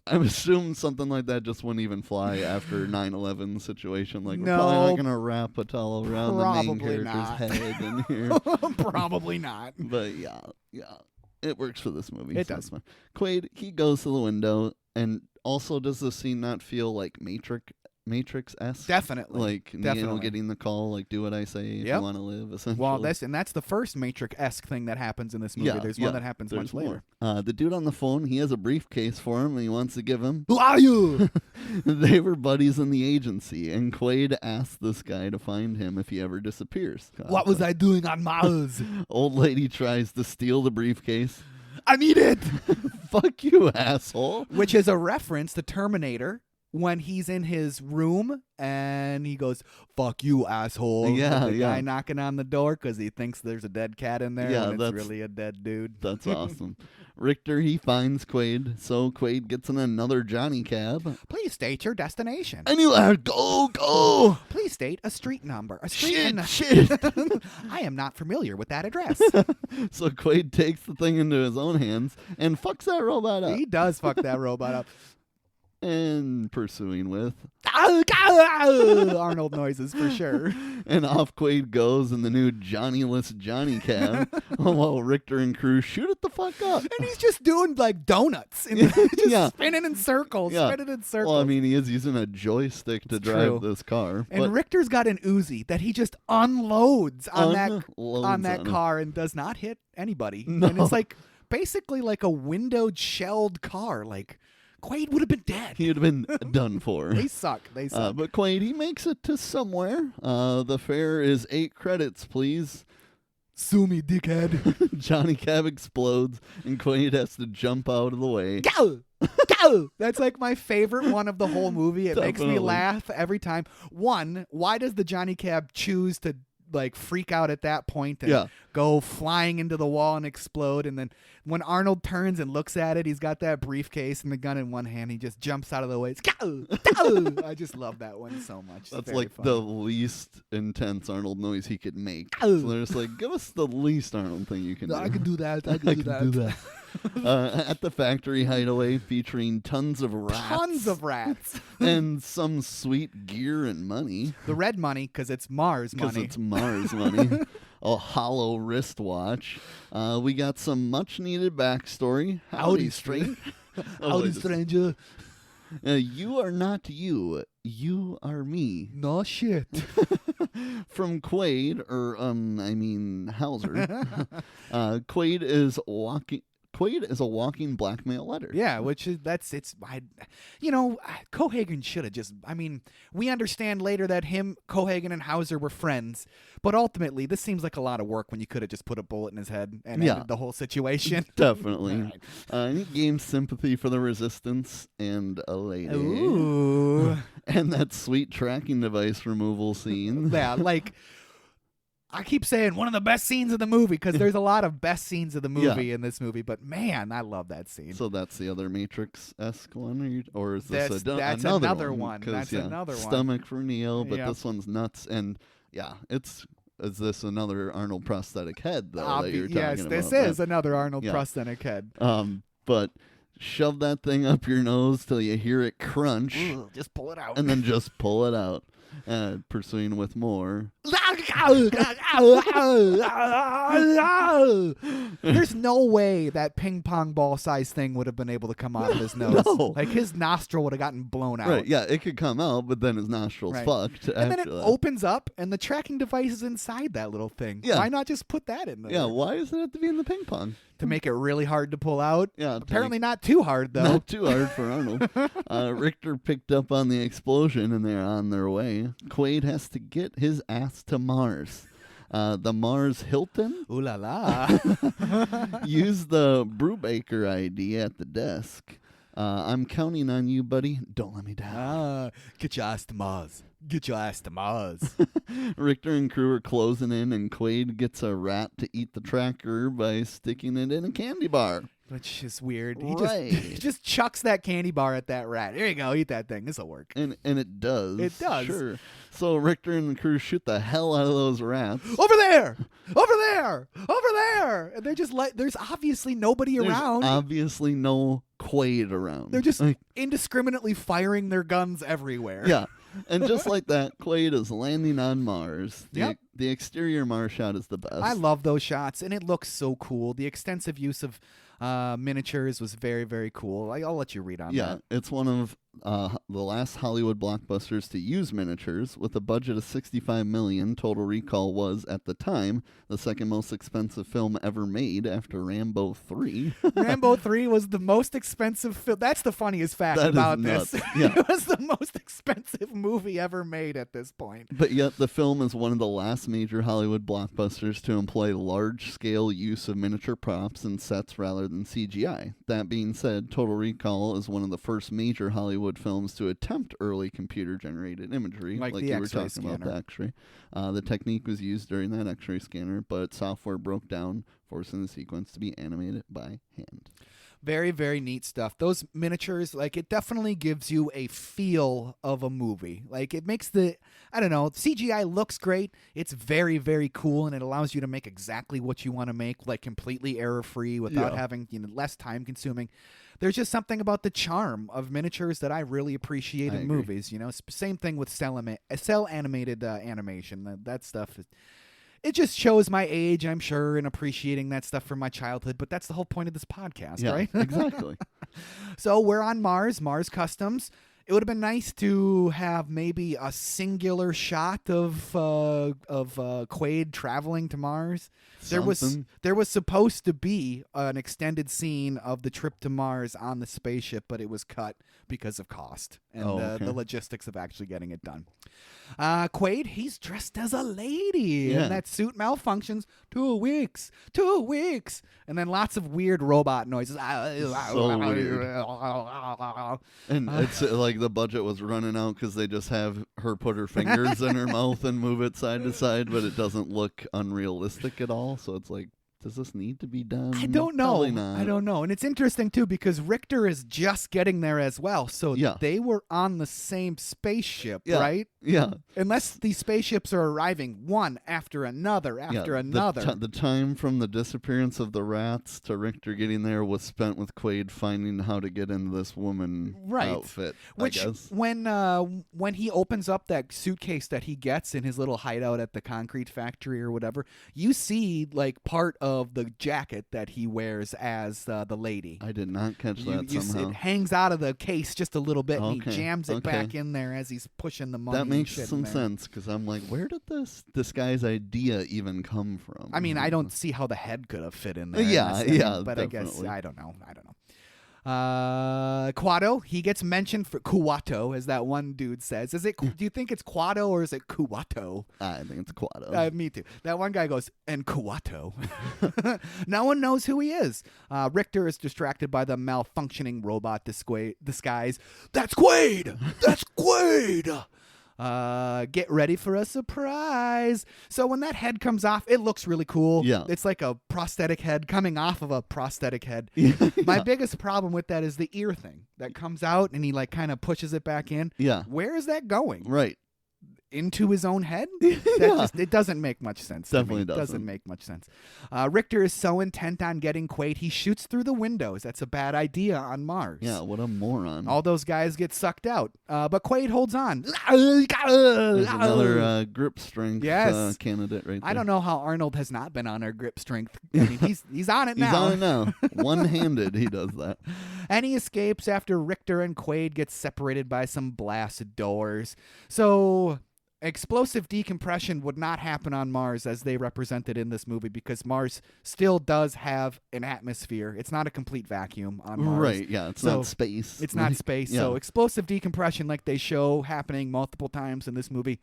I'm assuming something like that just wouldn't even fly after 9/11 situation. Like, we're probably not going to wrap a towel around the main character's head in here. Probably not. But yeah. It works for this movie. It does. Quaid, he goes to the window, and also does the scene not feel like Matrix-esque? Definitely. Like Neo getting the call, like, do what I say if you want to live, essentially. Well, that's the first Matrix-esque thing that happens in this movie. There's one that happens much later. The dude on the phone, he has a briefcase for him, and he wants to give him. Who are you? They were buddies in the agency, and Quaid asked this guy to find him if he ever disappears. What was I doing on Mars? Old lady tries to steal the briefcase. I need it! Fuck you, asshole. Which is a reference to Terminator when he's in his room and he goes, fuck you, asshole. Yeah, the guy knocking on the door because he thinks there's a dead cat in there and it's really a dead dude. That's awesome. Richter, he finds Quaid, so Quaid gets in another Johnny cab. Please state your destination. Anywhere, go! Please state a street number. Shit! I am not familiar with that address. So Quaid takes the thing into his own hands and fucks that robot up. He does fuck that robot up. And pursuing with Arnold noises for sure. And off Quaid goes in the new Johnny-less Johnny cab while Richter and crew shoot it the fuck up. And he's just doing like donuts. Spinning in circles. Well, I mean, he is using a joystick to drive this car. And Richter's got an Uzi that he just unloads on that car and does not hit anybody. No. And it's like basically like a windowed shelled car. Like, Quaid would have been dead. He would have been done for. They suck. But Quaid, he makes it to somewhere. The fare is 8 credits, please. Sue me, dickhead. Johnny Cab explodes, and Quaid has to jump out of the way. Go! Go! That's like my favorite one of the whole movie. It makes me laugh every time. One, why does the Johnny Cab choose to like freak out at that point and go flying into the wall and explode? And then when Arnold turns and looks at it, he's got that briefcase and the gun in one hand. He just jumps out of the way. It's go! Go! I just love that one so much. That's like funny. The least intense Arnold noise he could make. So they're just like, give us the least Arnold thing you can do. I can do that. I can do that. At the factory hideaway featuring tons of rats. And some sweet gear and money. The red money, because it's Mars money. Because it's Mars money. A hollow wristwatch. We got some much-needed backstory. Howdy, stranger. Howdy, stranger. You are not you. You are me. No shit. From Quaid, or Hauser. Quaid is walking Quaid is a walking blackmail letter. Yeah, which is Cohagen should have just. I mean, we understand later that Cohagen and Hauser were friends, but ultimately, this seems like a lot of work when you could have just put a bullet in his head and ended the whole situation. Definitely. He gained sympathy for the resistance and a lady. Ooh. And that sweet tracking device removal scene. Yeah, like. I keep saying one of the best scenes of the movie because there's a lot of best scenes of the movie in this movie, but man, I love that scene. So that's the other Matrix-esque one, or is this that's another one? That's another one. Stomach for Neo, but Yep. this one's nuts, and is this another Arnold prosthetic head though that you're talking yes, about? this is another Arnold prosthetic head. But shove that thing up your nose till you hear it crunch. Ooh, just pull it out. And then just pull it out. Pursuing with more. There's no way that ping pong ball size thing would have been able to come out of his nose. No. Like his nostril would have gotten blown out. Right, yeah, it could come out, but then his nostrils fucked. And then it after that. opens up, and the tracking device is inside that little thing. Yeah. Why not just put that in there? Yeah, why does it have to be in the ping pong? To make it really hard to pull out. Yeah, Apparently not too hard, though. Not too hard for Arnold. Richter picked up on the explosion, and they're on their way. Quaid has to get his ass to Mars. The Mars Hilton Ooh la la. used the Brubaker ID at the desk. I'm counting on you, buddy. Don't let me down. Get your ass to Mars. Get your ass to Mars. Richter and crew are closing in, and Quaid gets a rat to eat the tracker by sticking it in a candy bar. Which is weird. He just chucks that candy bar at that rat. Here you go, eat that thing. This'll work. And it does. It does. Sure. So Richter and the crew shoot the hell out of those rats. Over there! Over there! Over there! And they're just like, there's obviously nobody around. Obviously no Quaid around. They're just indiscriminately firing their guns everywhere. Yeah. And just like that, Quaid is landing on Mars. Yep. The exterior Mars shot is the best. I love those shots, and it looks so cool. The extensive use of miniatures was very, very cool. I'll let you read on that. Yeah, it's one of the last Hollywood blockbusters to use miniatures. With a budget of $65 million, Total Recall was, at the time, the second most expensive film ever made after Rambo 3. Rambo 3 was the most expensive film. That's the funniest fact about this. Yeah. It was the most expensive movie ever made at this point. But yet the film is one of the last major Hollywood blockbusters to employ large-scale use of miniature props and sets rather than CGI. That being said, Total Recall is one of the first major Hollywood films to attempt early computer-generated imagery, like the you were X-ray talking about scanner. the X-ray. The technique was used during that X-ray scanner, but software broke down, forcing the sequence to be animated by hand. Very, very neat stuff. Those miniatures, like, it definitely gives you a feel of a movie. Like, it makes CGI looks great. It's very, very cool, and it allows you to make exactly what you want to make, like, completely error-free without having, less time-consuming. There's just something about the charm of miniatures that I really appreciate in movies, Same thing with cell-animated animation. That stuff is... It just shows my age, I'm sure, in appreciating that stuff from my childhood, but that's the whole point of this podcast, right? Exactly. So we're on Mars Customs. It would have been nice to have maybe a singular shot of Quaid traveling to Mars. There was supposed to be an extended scene of the trip to Mars on the spaceship, but it was cut because of cost and the logistics of actually getting it done. Quaid, he's dressed as a lady, and that suit malfunctions. 2 weeks, and then lots of weird robot noises. So weird. And it's like the budget was running out because they just have her put her fingers in her mouth and move it side to side, but it doesn't look unrealistic at all. So it's like, does this need to be done? I don't know. Probably not. I don't know. And it's interesting, too, because Richter is just getting there as well. So they were on the same spaceship, right? Yeah. Unless these spaceships are arriving one after anher after another. The time from the disappearance of the rats to Richter getting there was spent with Quaid finding how to get into this woman outfit, Which, I guess. When he opens up that suitcase that he gets in his little hideout at the concrete factory or whatever, you see, like, part of of the jacket that he wears as the lady. I did not catch that somehow. It hangs out of the case just a little bit, and he Okay, jams it okay. back in there as he's pushing the money. That and makes shit some in there. sense, because I'm like, where did this guy's idea even come from? I mean, I don't see how the head could have fit in there. Yeah, in this thing, yeah, but definitely. I don't know. Quado, he gets mentioned for Kuwato, as that one dude says. Do you think it's Quado or is it Kuwato? I think it's Quado. Me too. That one guy goes, and Kuwato. No one knows who he is. Richter is distracted by the malfunctioning robot disguise. That's Quaid! That's Quaid! Get ready for a surprise. So when that head comes off, it looks really cool. Yeah. It's like a prosthetic head coming off of a prosthetic head. Yeah. My biggest problem with that is the ear thing that comes out and he like kind of pushes it back in. Yeah. Where is that going? Right. Into his own head? Yeah. It doesn't make much sense. Definitely to me. It doesn't. doesn't make much sense. Richter is so intent on getting Quaid, he shoots through the windows. That's a bad idea on Mars. Yeah, what a moron. All those guys get sucked out. But Quaid holds on. There's another grip strength Yes. candidate right there. I don't know how Arnold has not been on our grip strength. I mean, he's on it now. He's on it now. One-handed, he does that. And he escapes after Richter and Quaid get separated by some blasted doors. So explosive decompression would not happen on Mars as they represented in this movie, because Mars still does have an atmosphere. It's not a complete vacuum on Mars. Right, yeah, it's not space. It's not space. Yeah. So explosive decompression, like they show happening multiple times in this movie,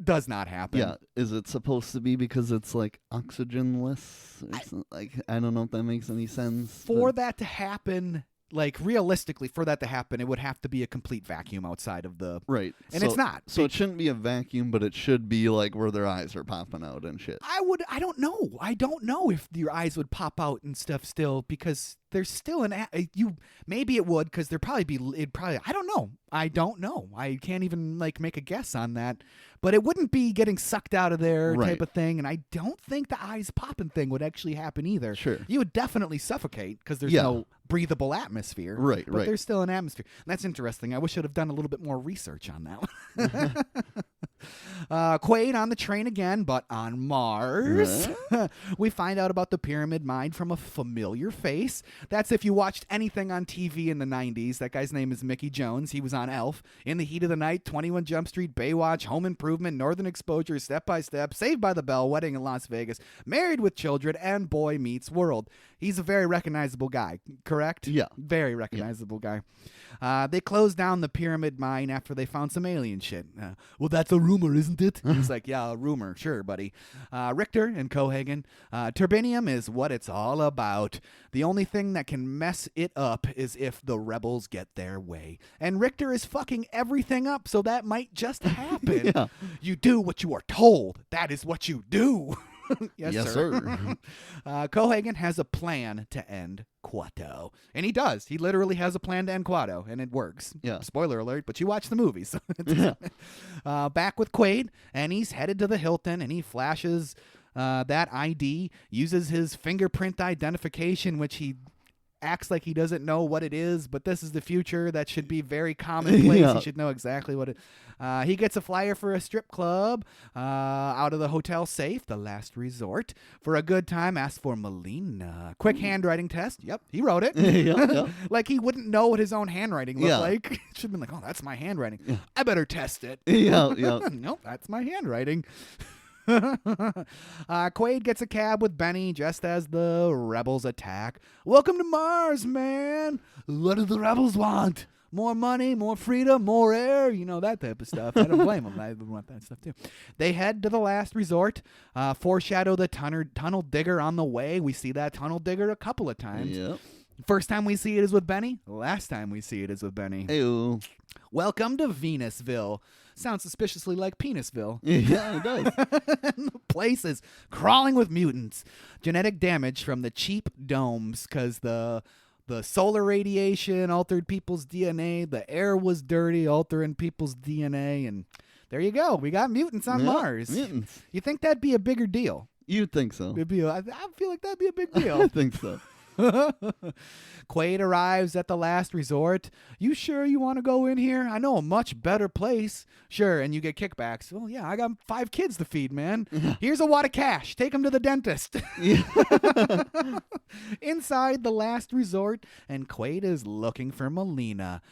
does not happen. Yeah, is it supposed to be because it's like oxygenless? It's like, I don't know if that makes any sense. For that to happen, like realistically, for that to happen, it would have to be a complete vacuum outside of the... Right. And it's not. So it shouldn't be a vacuum, but it should be like where their eyes are popping out and shit. I don't know. I don't know if your eyes would pop out and stuff still, because there's still maybe it would, because I don't know. I don't know. I can't even like make a guess on that. But it wouldn't be getting sucked out of there Right. type of thing, and I don't think the eyes popping thing would actually happen either. Sure. You would definitely suffocate because there's Yeah. no breathable atmosphere. Right, but right. there's still an atmosphere. And that's interesting. I wish I'd have done a little bit more research on that one. Quaid on the train again, but on Mars. We find out about the pyramid mine from a familiar face. That's if you watched anything on TV in the 90s. That guy's name is Mickey Jones. He was on Elf, In the Heat of the Night, 21 Jump Street, Baywatch, Home Improvement, Northern Exposure, Step by Step, Saved by the Bell, Wedding in Las Vegas, Married with Children, and Boy Meets World. He's a very recognizable guy, correct? Yeah. Very recognizable guy. They closed down the pyramid mine after they found some alien shit. Well, that's a rumor, isn't it? He's like, yeah, a rumor. Sure, buddy. Richter and Cohagen. Turbinium is what it's all about. The only thing that can mess it up is if the rebels get their way. And Richter is fucking everything up, so that might just happen. Yeah. You do what you are told. That is what you do. Yes, sir. Cohagen has a plan to end Quato. And he does. He literally has a plan to end Quato, and it works. Yeah. Spoiler alert, but you watch the movie. So Yeah. back with Quaid, and he's headed to the Hilton, and he flashes that ID, uses his fingerprint identification, which he acts like he doesn't know what it is, but this is the future. That should be very commonplace. Yeah. He should know exactly what it. He gets a flyer for a strip club out of the hotel safe, the last resort. For a good time, asked for Melina. Quick handwriting test. Yep, he wrote it. Yeah. Like he wouldn't know what his own handwriting looked Yeah. like. Should have been like, oh, that's my handwriting. I better test it. Yeah. Nope, that's my handwriting. Quaid gets a cab with Benny just as the rebels attack. Welcome to Mars, man. What do the rebels want? More money, more freedom, more air, you know, that type of stuff. I don't blame them. I want that stuff too. They head to the last resort, foreshadow the tunnel digger on the way. We see that tunnel digger a couple of times. Yeah. First time we see it is with Benny. Last time we see it is with Benny. Ew. Welcome to Venusville. Sounds suspiciously like Penisville. Yeah, it does. The place is crawling with mutants. Genetic damage from the cheap domes because the solar radiation altered people's DNA. The air was dirty, altering people's DNA. And there you go. We got mutants on Mars. Mutants. You think that'd be a bigger deal? You'd think so. I feel like that'd be a big I deal. think so. Quaid arrives at the last resort. You sure you want to go in here? I know a much better place. Sure, and you get kickbacks. Well, yeah, I got 5 kids to feed, man. Here's a wad of cash. Take them to the dentist. Inside the last resort, and Quaid is looking for Melina.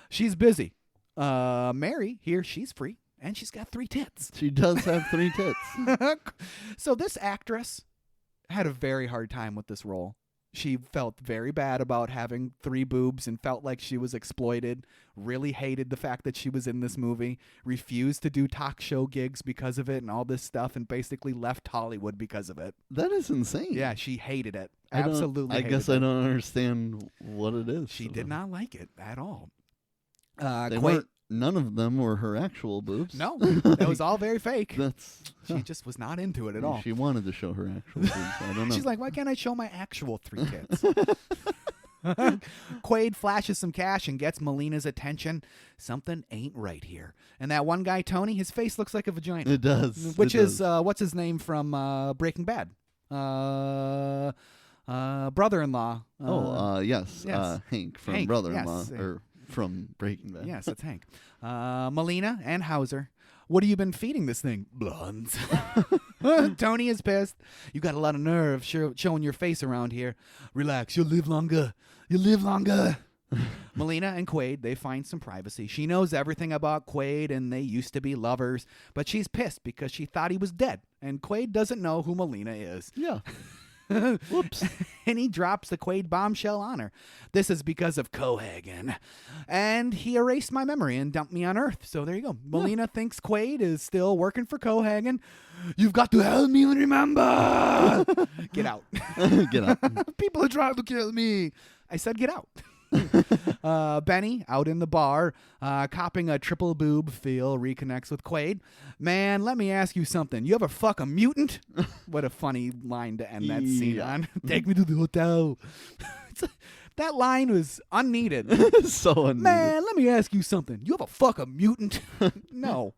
She's busy. Mary, here, she's free, and she's got 3 tits. She does have 3 tits. So this actress had a very hard time with this role. She felt very bad about having 3 boobs and felt like she was exploited, really hated the fact that she was in this movie, refused to do talk show gigs because of it and all this stuff, and basically left Hollywood because of it. That is insane. Yeah, she hated it. I Absolutely hated guess it. I don't understand what it is. She did not like it at all. None of them were her actual boobs. No, that was all very fake. She Huh. just was not into it at all. She wanted to show her actual boobs. I don't know. She's like, why can't I show my actual 3 tits? Quaid flashes some cash and gets Melina's attention. Something ain't right here. And that one guy, Tony, his face looks like a vagina. It does. Which It is, does. what's his name from Breaking Bad? Brother-in-law. Yes. Hank from Hank, Brother-in-Law. yes. Or from Breaking Bad. Yes, it's Hank. Melina and Hauser. What have you been feeding this thing? Blondes. Tony is pissed. You got a lot of nerve showing your face around here. Relax. You'll live longer. You'll live longer. Melina and Quaid, they find some privacy. She knows everything about Quaid, and they used to be lovers. But she's pissed because she thought he was dead. And Quaid doesn't know who Melina is. Yeah. Whoops. And he drops the Quaid bombshell on her. This is because of Cohagen. And he erased my memory and dumped me on Earth. So there you go. Melina thinks Quaid is still working for Cohagen. You've got to help me remember. Get out. Get out. People are trying to kill me. I said get out. Benny, out in the bar, copping a triple boob feel, reconnects with Quaid. Man, let me ask you something. You ever fuck a mutant? What a funny line to end that scene on. Take me to the hotel. That line was unneeded. So unneeded. Man, let me ask you something. You ever fuck a mutant? No.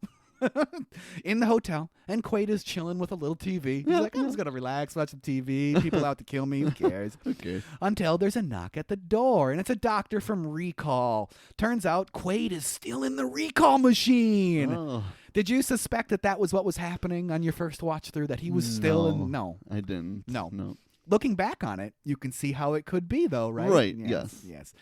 In the hotel, and Quaid is chilling with a little TV. He's like, I'm just going to relax, watch some TV. People out to kill me. Who cares? Okay. Until there's a knock at the door, and it's a doctor from Recall. Turns out Quaid is still in the Recall machine. Oh, Did you suspect that was what was happening on your first watch through, that he was still in? No. I didn't. No. No. Looking back on it, you can see how it could be, though, right? Right, Yes. yes. Yes.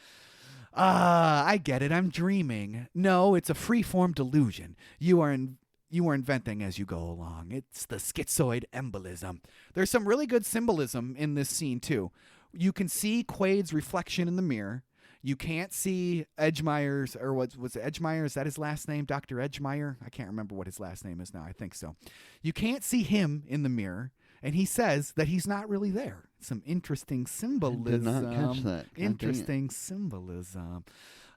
I get it. I'm dreaming. No, it's a free-form delusion. You are inventing as you go along. It's the schizoid embolism. There's some really good symbolism in this scene, too. You can see Quaid's reflection in the mirror. You can't see Edgemeyer's, or was it Edgemeyer? Is that his last name? Dr. Edgemeyer? I can't remember what his last name is now. I think so. You can't see him in the mirror. And he says that he's not really there. Some interesting symbolism. I did not catch that. God Interesting symbolism.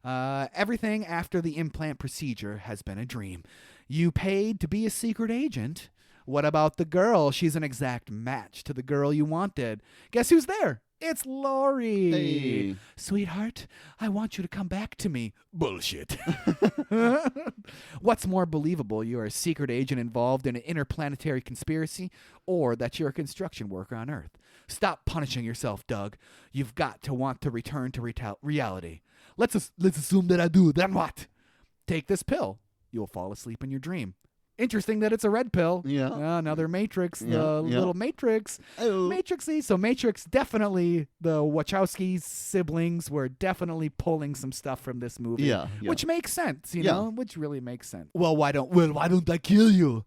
Everything after the implant procedure has been a dream. You paid to be a secret agent. What about the girl? She's an exact match to the girl you wanted. Guess who's there? It's Lori. Hey. Sweetheart, I want you to come back to me. Bullshit. What's more believable? You're a secret agent involved in an interplanetary conspiracy, or that you're a construction worker on Earth? Stop punishing yourself, Doug. You've got to want to return to reality. Let's assume that I do. Then what? Take this pill. You'll fall asleep in your dream. Interesting that it's a red pill. Yeah. Another Matrix. Yeah, The yeah. little Matrix. Oh. Matrixy. So Matrix, definitely, the Wachowski siblings were definitely pulling some stuff from this movie. Yeah, yeah. Which makes sense, you Yeah. know? Which really makes sense. Well, why don't I kill you?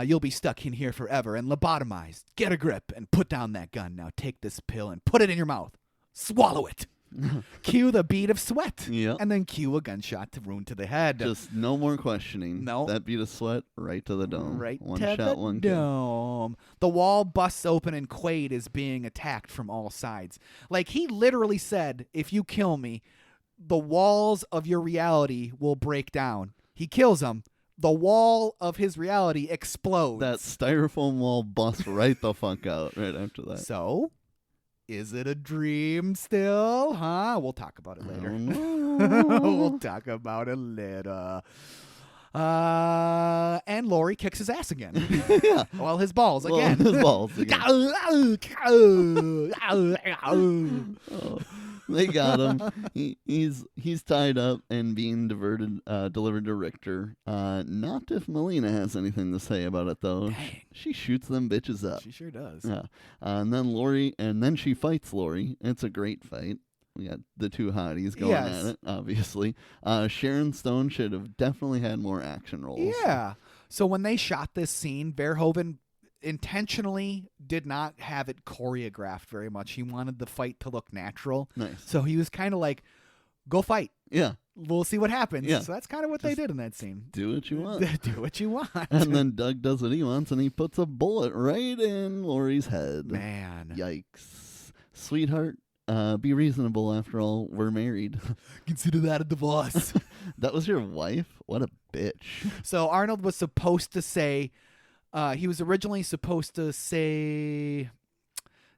You'll be stuck in here forever and lobotomized. Get a grip and put down that gun. Now take this pill and put it in your mouth. Swallow it. Cue the bead of sweat. Yeah. And then cue a gunshot wound to the head. Just no more questioning. No. That beat of sweat right to the dome. Right One to shot, the one kill. dome. The wall busts open and Quaid is being attacked from all sides. Like, he literally said, if you kill me, the walls of your reality will break down. He kills him. The wall of his reality explodes. That styrofoam wall busts right the fuck out right after that. So, is it a dream still? Huh? We'll talk about it later. I don't know. We'll talk about it later. And Lori kicks his ass again. Yeah. Well, his balls Well, again. his balls again. Oh, they got him. He's tied up and being delivered to Richter. Not if Melina has anything to say about it though. Dang. She shoots them bitches up. She sure does. Yeah. And then she fights Lori. It's a great fight. We got the two hotties going Yes. at it, obviously. Sharon Stone should have definitely had more action roles. Yeah. So when they shot this scene, Verhoeven intentionally did not have it choreographed very much. He wanted the fight to look natural. Nice. So he was kind of like, go fight. Yeah. We'll see what happens. Yeah. So that's kind of what they did in that scene. Do what you want. Do what you want. And then Doug does what he wants, and he puts a bullet right in Lori's head. Man. Yikes. Sweetheart, be reasonable. After all, we're married. Consider that a divorce. That was your wife? What a bitch. So Arnold was supposed to say, he was originally supposed to say,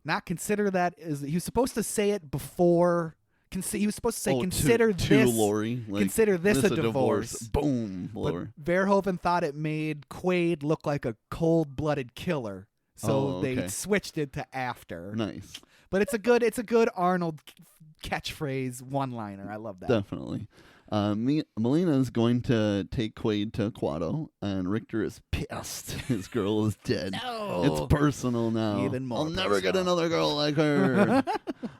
not consider that, he was supposed to say it before, he was supposed to say, consider to Lori. Like, consider this a divorce. Boom, Lori. But Verhoeven thought it made Quaid look like a cold-blooded killer. So they okay. switched it to after. Nice. But it's a good Arnold catchphrase one-liner. I love that. Definitely. Melina is going to take Quaid to Quado, and Richter is pissed. His girl is dead. No. It's personal now. Even more I'll never get personal. another girl like her.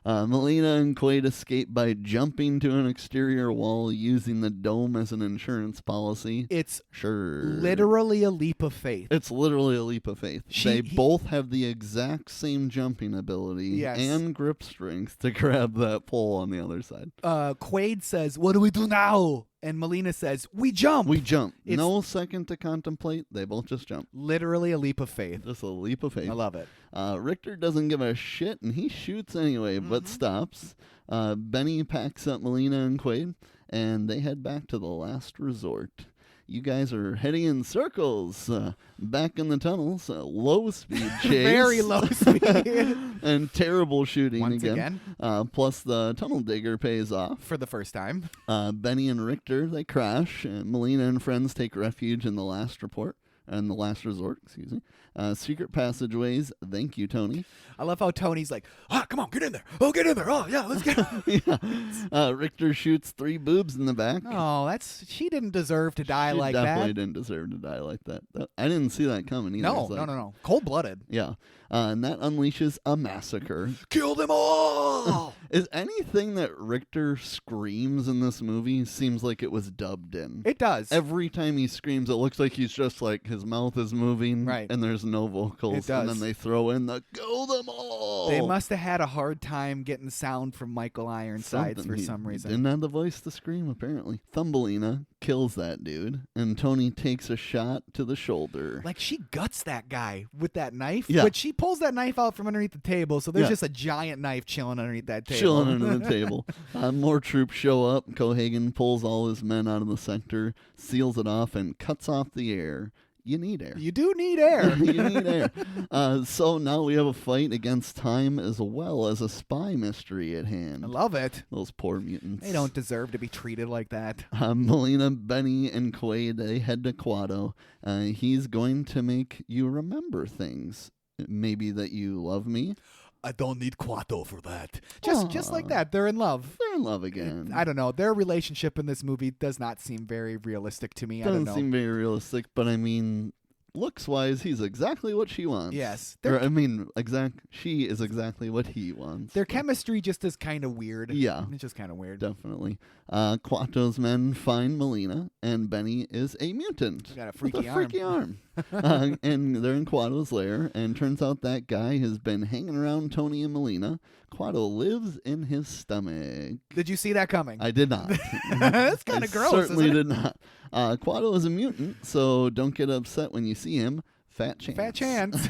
Melina and Quaid escape by jumping to an exterior wall using the dome as an insurance policy. It's Sure. literally a leap of faith. It's literally a leap of faith. They He- both have the exact same jumping ability Yes. and grip strength to grab that pole on the other side. Quaid says, "What do we do now?" And Melina says, "We jump." We jump. It's- No second to contemplate. They both just jump. Literally a leap of faith. Just a leap of faith. I love it. Richter doesn't give a shit, and he shoots anyway, but stops. Benny packs up Melina and Quaid, and they head back to the last resort. You guys are heading in circles. Back in the tunnels, low speed chase. Very low speed. And terrible shooting Once again. Plus, the tunnel digger pays off. For the first time. Benny and Richter, they crash. Melina and friends take refuge in the last resort. Excuse me. Secret passageways. Thank you, Tony. I love how Tony's like, come on, get in there. Oh, get in there. Oh, yeah, let's get Yeah. Richter shoots 3 boobs in the back. Oh, she didn't deserve to die She like definitely that. didn't deserve to die like that. I didn't see that coming either. It's like- No. Cold-blooded. Yeah. And that unleashes a massacre. Kill them all! Is anything that Richter screams in this movie seems like it was dubbed in? It does. Every time he screams, it looks like he's just like his mouth is moving, Right. and there's no vocals. It does. And then they throw in the "kill them all." They must have had a hard time getting sound from Michael Ironsides Something. for He some reason. didn't have the voice to scream, apparently. Thumbelina kills that dude, and Tony takes a shot to the shoulder. Like, she guts that guy with that knife, Yeah. but she pulls that knife out from underneath the table, so there's Yeah. just a giant knife chilling underneath that table. Chilling under the table. More troops show up. Cohagen pulls all his men out of the sector, seals it off, and cuts off the air. You need air. You do need air. You need air. So now we have a fight against time as well as a spy mystery at hand. I love it. Those poor mutants. They don't deserve to be treated like that. Melina, Benny, and Quaid, they head to Quado. He's going to make you remember things. Maybe that you love me. I don't need Quato for that. Just like Aw. that. They're in love. They're in love again. I don't know. Their relationship in this movie does not seem very realistic to me. I don't Doesn't know. seem very realistic, but I mean, looks-wise, he's exactly what she wants. Yes. She is exactly what he wants. Their chemistry just is kind of weird. Yeah. It's just kind of weird. Definitely. Quato's men find Melina, and Benny is a mutant. He's got a with freaky a freaky arm. And they're in Quato's lair, and turns out that guy has been hanging around Tony and Melina. Quato lives in his stomach. Did you see that coming? I did not. That's kind I of gross, certainly isn't it? did not. Quato is a mutant, so don't get upset when you see him. Fat chance. Fat chance.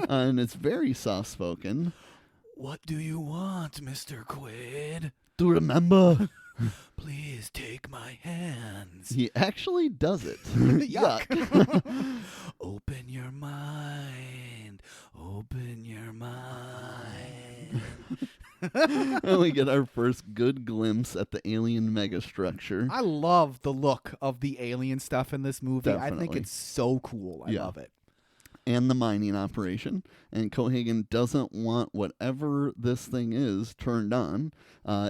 And it's very soft-spoken. What do you want, Mr. Quaid? Do remember... Please take my hands. He actually does it. Yuck. Yuck. Open your mind. Open your mind. And we get our first good glimpse at the alien megastructure. I love the look of the alien stuff in this movie. I think Definitely. it's so cool. I Yeah. love it. And the mining operation. And Cohagen doesn't want whatever this thing is turned on.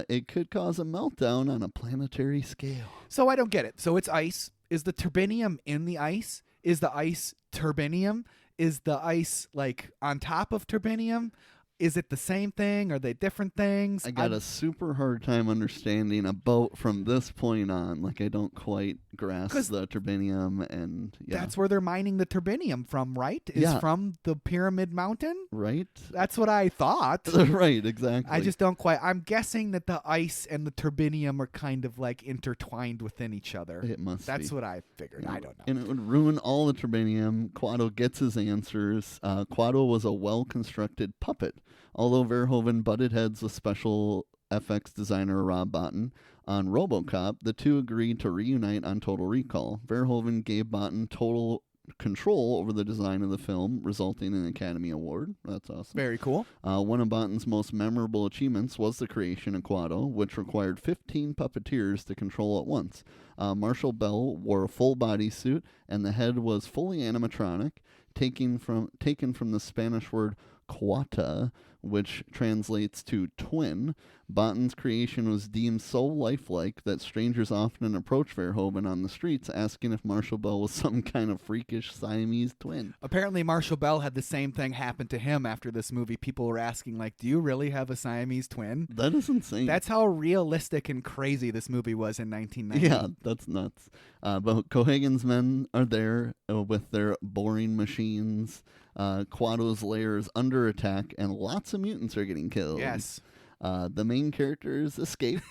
It could cause a meltdown on a planetary scale. So I don't get it. So it's ice. Is the turbinium in the ice? Is the ice turbinium? Is the ice like on top of turbinium? Is it the same thing? Are they different things? I got a super hard time understanding a boat from this point on. Like, I don't quite grasp 'Cause the turbinium and That's where they're mining the turbinium from, right? Is Yeah. from the Pyramid Mountain? right? That's what I thought. Right, exactly. I just don't quite. I'm guessing that the ice and the turbinium are kind of like intertwined within each other. It must That's be. what I figured. I don't know. And it would ruin all the turbinium. Quado gets his answers. Quado was a well-constructed puppet. Although Verhoeven butted heads with special FX designer Rob Bottin on RoboCop, the two agreed to reunite on Total Recall. Verhoeven gave Bottin total control over the design of the film, resulting in an Academy Award. That's awesome. Very cool. One of Bottin's most memorable achievements was the creation of Quado, which required 15 puppeteers to control at once. Marshall Bell wore a full bodysuit, and the head was fully animatronic, taken from the Spanish word quata, which translates to twin. Bottin's creation was deemed so lifelike that strangers often approached Verhoeven on the streets asking if Marshall Bell was some kind of freakish Siamese twin. Apparently, Marshall Bell had the same thing happen to him after this movie. People were asking, like, do you really have a Siamese twin? That is insane. That's how realistic and crazy this movie was in 1990. Yeah, that's nuts. But Cohagen's men are there with their boring machines. Quado's lair is under attack, and lots of mutants are getting killed. Yes. The main characters escape,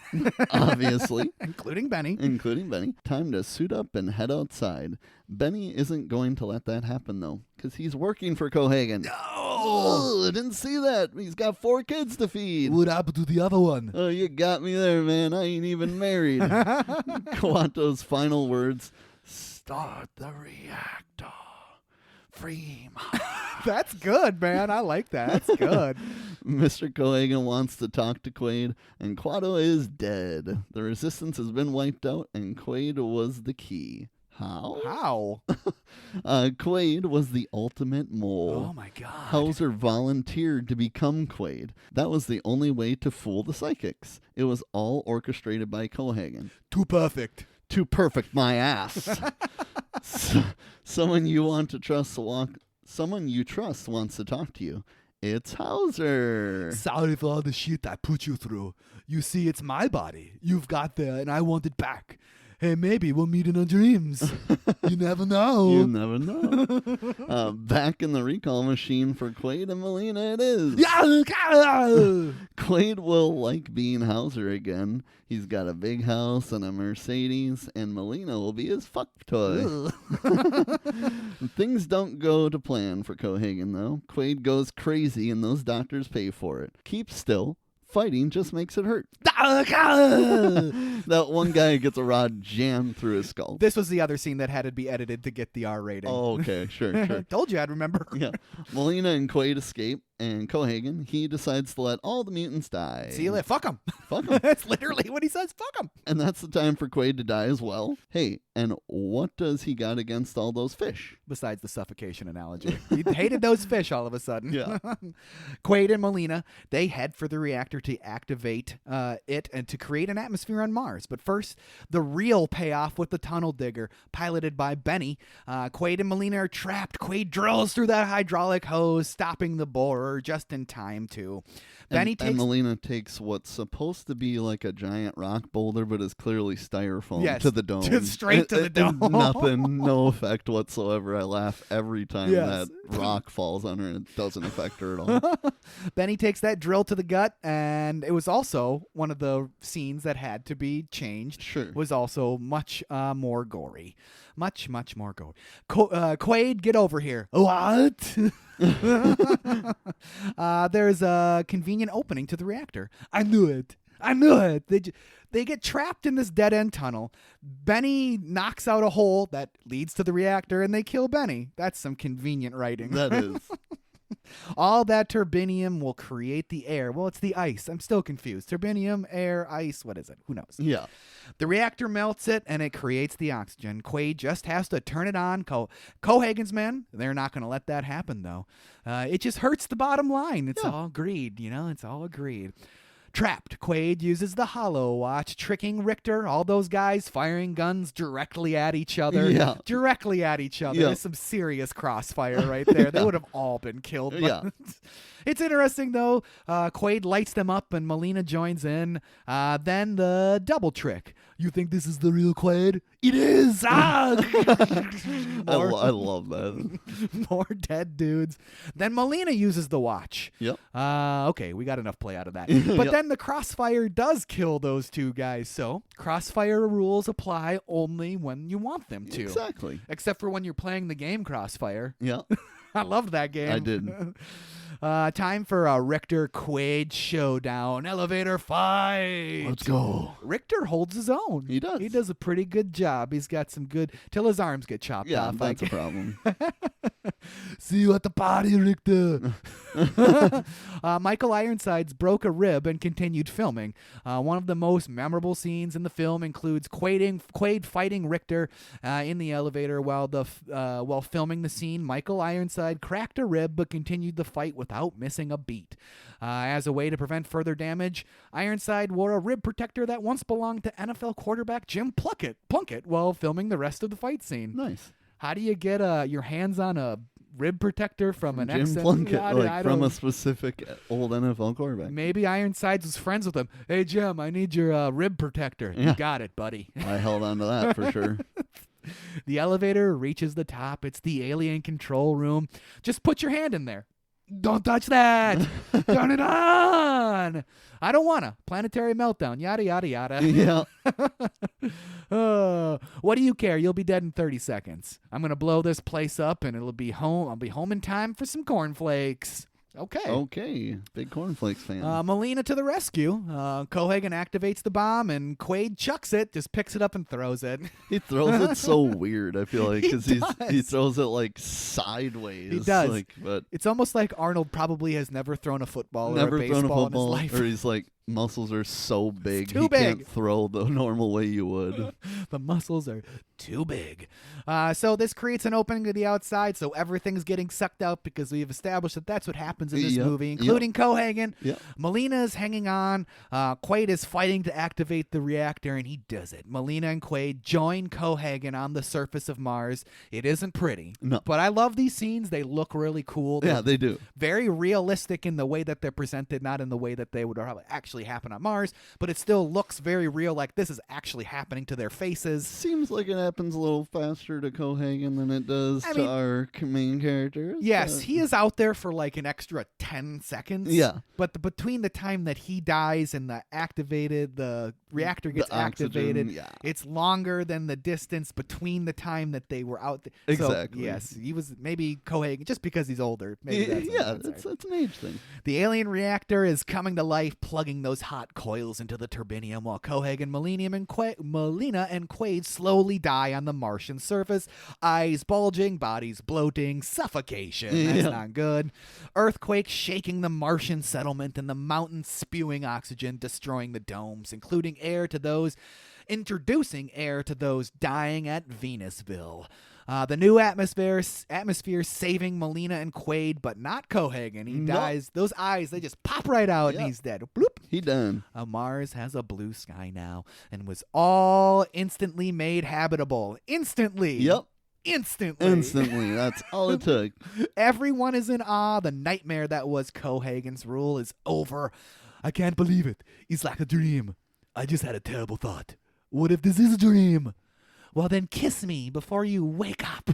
obviously. Including Benny. Including Benny. Time to suit up and head outside. Benny isn't going to let that happen, though, because he's working for Cohagen. Oh, I didn't see that. He's got 4 kids to feed. What happened to the other one? Oh, you got me there, man. I ain't even married. Quato's final words, start the reactor. Free my... That's good, man. I like that. That's good. Mr. Cohagen wants to talk to Quaid, and Quado is dead. The resistance has been wiped out, and Quaid was the key. How? How? Quaid was the ultimate mole. Oh, my God. Hauser volunteered to become Quaid. That was the only way to fool the psychics. It was all orchestrated by Cohagen. Too perfect. Too perfect, my ass. Someone you trust wants to talk to you. It's Hauser. Sorry for all the shit I put you through. You see, it's my body. You've got there, and I want it back. Hey, maybe we'll meet in our dreams. You never know. You never know. Back in the recall machine for Quaid and Melina it is. Quaid will like being Hauser again. He's got a big house and a Mercedes, and Melina will be his fuck toy. Things don't go to plan for Cohagen, though. Quaid goes crazy, and those doctors pay for it. Keep still. Fighting just makes it hurt. That one guy gets a rod jammed through his skull. This was the other scene that had to be edited to get the R rating. Oh, okay, sure. Told you I'd remember. Yeah. Melina and Quaid escape, and Cohagen, he decides to let all the mutants die. See you later. Fuck him. Fuck 'em. That's literally what he says. Fuck him. And that's the time for Quaid to die as well. Hey, and what does he got against all those fish? Besides the suffocation analogy. He hated those fish all of a sudden. Yeah. Quaid and Melina, they head for the reactor to activate it and to create an atmosphere on Mars. But first, the real payoff with the tunnel digger, piloted by Benny. Quaid and Melina are trapped. Quaid drills through that hydraulic hose, stopping the borer just in time, too. And Melina takes what's supposed to be like a giant rock boulder, but is clearly styrofoam to the dome. Just straight to the dome. Nothing, no effect whatsoever. I laugh every time that rock falls on her, and it doesn't affect her at all. Benny takes that drill to the gut, and it was also one of the scenes that had to be changed. Sure. Was also much more gory. Much more gory. Quaid, get over here. What? There's a convenient opening to the reactor. I knew it. They get trapped in this dead-end tunnel. Benny knocks out a hole that leads to the reactor, and they kill Benny. That's some convenient writing. That is. All that turbinium will create the air. Well, it's the ice. I'm still confused. Turbinium, air, ice. What is it? Who knows? Yeah. The reactor melts it, and it creates the oxygen. Quaid just has to turn it on. Cohagen's men, they're not going to let that happen, though. It just hurts the bottom line. It's all greed, It's all greed. Trapped, Quaid uses the Hollow Watch, tricking Richter, all those guys firing guns directly at each other. Yeah. Directly at each other. Yeah. There's some serious crossfire right there. They would have all been killed. Yeah. It's interesting, though. Quaid lights them up, and Melina joins in. Then the double trick. You think this is the real Quaid? It is! Ah! I love that. More dead dudes. Then Melina uses the watch. Yep. Okay, we got enough play out of that. But then the crossfire does kill those two guys. So crossfire rules apply only when you want them to. Exactly. Except for when you're playing the game Crossfire. Yeah. I loved that game. I did. Time for a Richter Quaid showdown. Elevator fight. Let's go. Richter holds his own. He does. He does a pretty good job. He's got some good till his arms get chopped Yeah, off. that's a problem. See you at the party, Richter. Michael Ironsides broke a rib and continued filming. One of the most memorable scenes in the film includes Quaid fighting Richter in the elevator while filming the scene. Michael Ironside cracked a rib but continued the fight without missing a beat. As a way to prevent further damage, Ironside wore a rib protector that once belonged to NFL quarterback Jim Plunkett while filming the rest of the fight scene. Nice. How do you get your hands on a rib protector from an Jim Plunkett, from a specific old NFL quarterback? Maybe Ironsides was friends with him. Hey, Jim, I need your rib protector. Yeah. You got it, buddy. I held on to that for sure. The elevator reaches the top. It's the alien control room. Just put your hand in there. Don't touch that. Turn it on. I don't wanna. Planetary meltdown. Yada, yada, yada. Yeah. What do you care? You'll be dead in 30 seconds. I'm going to blow this place up, and it'll be home. I'll be home in time for some cornflakes. Okay. Big cornflakes fan. Melina to the rescue. Cohagen activates the bomb, and Quaid chucks it, just picks it up and throws it. He throws it so weird, I feel like, because He he does. throws it like sideways. He does. But It's almost like Arnold probably has never thrown a football never or a thrown a baseball football, in his life. or he's like, muscles are so big, too he big. can't throw the normal way you would. The muscles are too big. So this creates an opening to the outside, so everything's getting sucked out because we've established that that's what happens in this Yep, movie, including Cohagen. Yep. Melina is hanging on. Quaid is fighting to activate the reactor, and he does it. Melina and Quaid join Cohagen on the surface of Mars. It isn't pretty. No. But I love these scenes. They look really cool. Yeah, they do. Very realistic in the way that they're presented, not in the way that they would actually happen on Mars, but it still looks very real, like this is actually happening to their faces. Seems like it happens a little faster to Cohagen than it does I to mean, our main characters. Yes, but- he is out there for like an extra 10 seconds. Yeah. But between the time that he dies and the reactor gets The oxygen, activated, yeah. it's longer than the distance between the time that they were out there. Exactly. So, yes, he was maybe Cohagen, just because he's older. Maybe that's Yeah, that's it's an age thing. The alien reactor is coming to life, plugging those hot coils into the turbinium, while Cohagen, Melina, and Quaid slowly die on the Martian surface. Eyes bulging, bodies bloating, suffocation. That's Yeah. not good. Earthquake shaking the Martian settlement, and the mountains spewing oxygen, destroying the domes, introducing air to those dying at Venusville. The new atmosphere saving Melina and Quaid, but not Cohagen. He dies. Those eyes, they just pop right out, and he's dead. Bloop. He done. Mars has a blue sky now, and was all instantly made habitable. Instantly. Yep. Instantly. That's all it took. Everyone is in awe. The nightmare that was Cohagen's rule is over. I can't believe it. It's like a dream. I just had a terrible thought. What if this is a dream? Well, then kiss me before you wake up.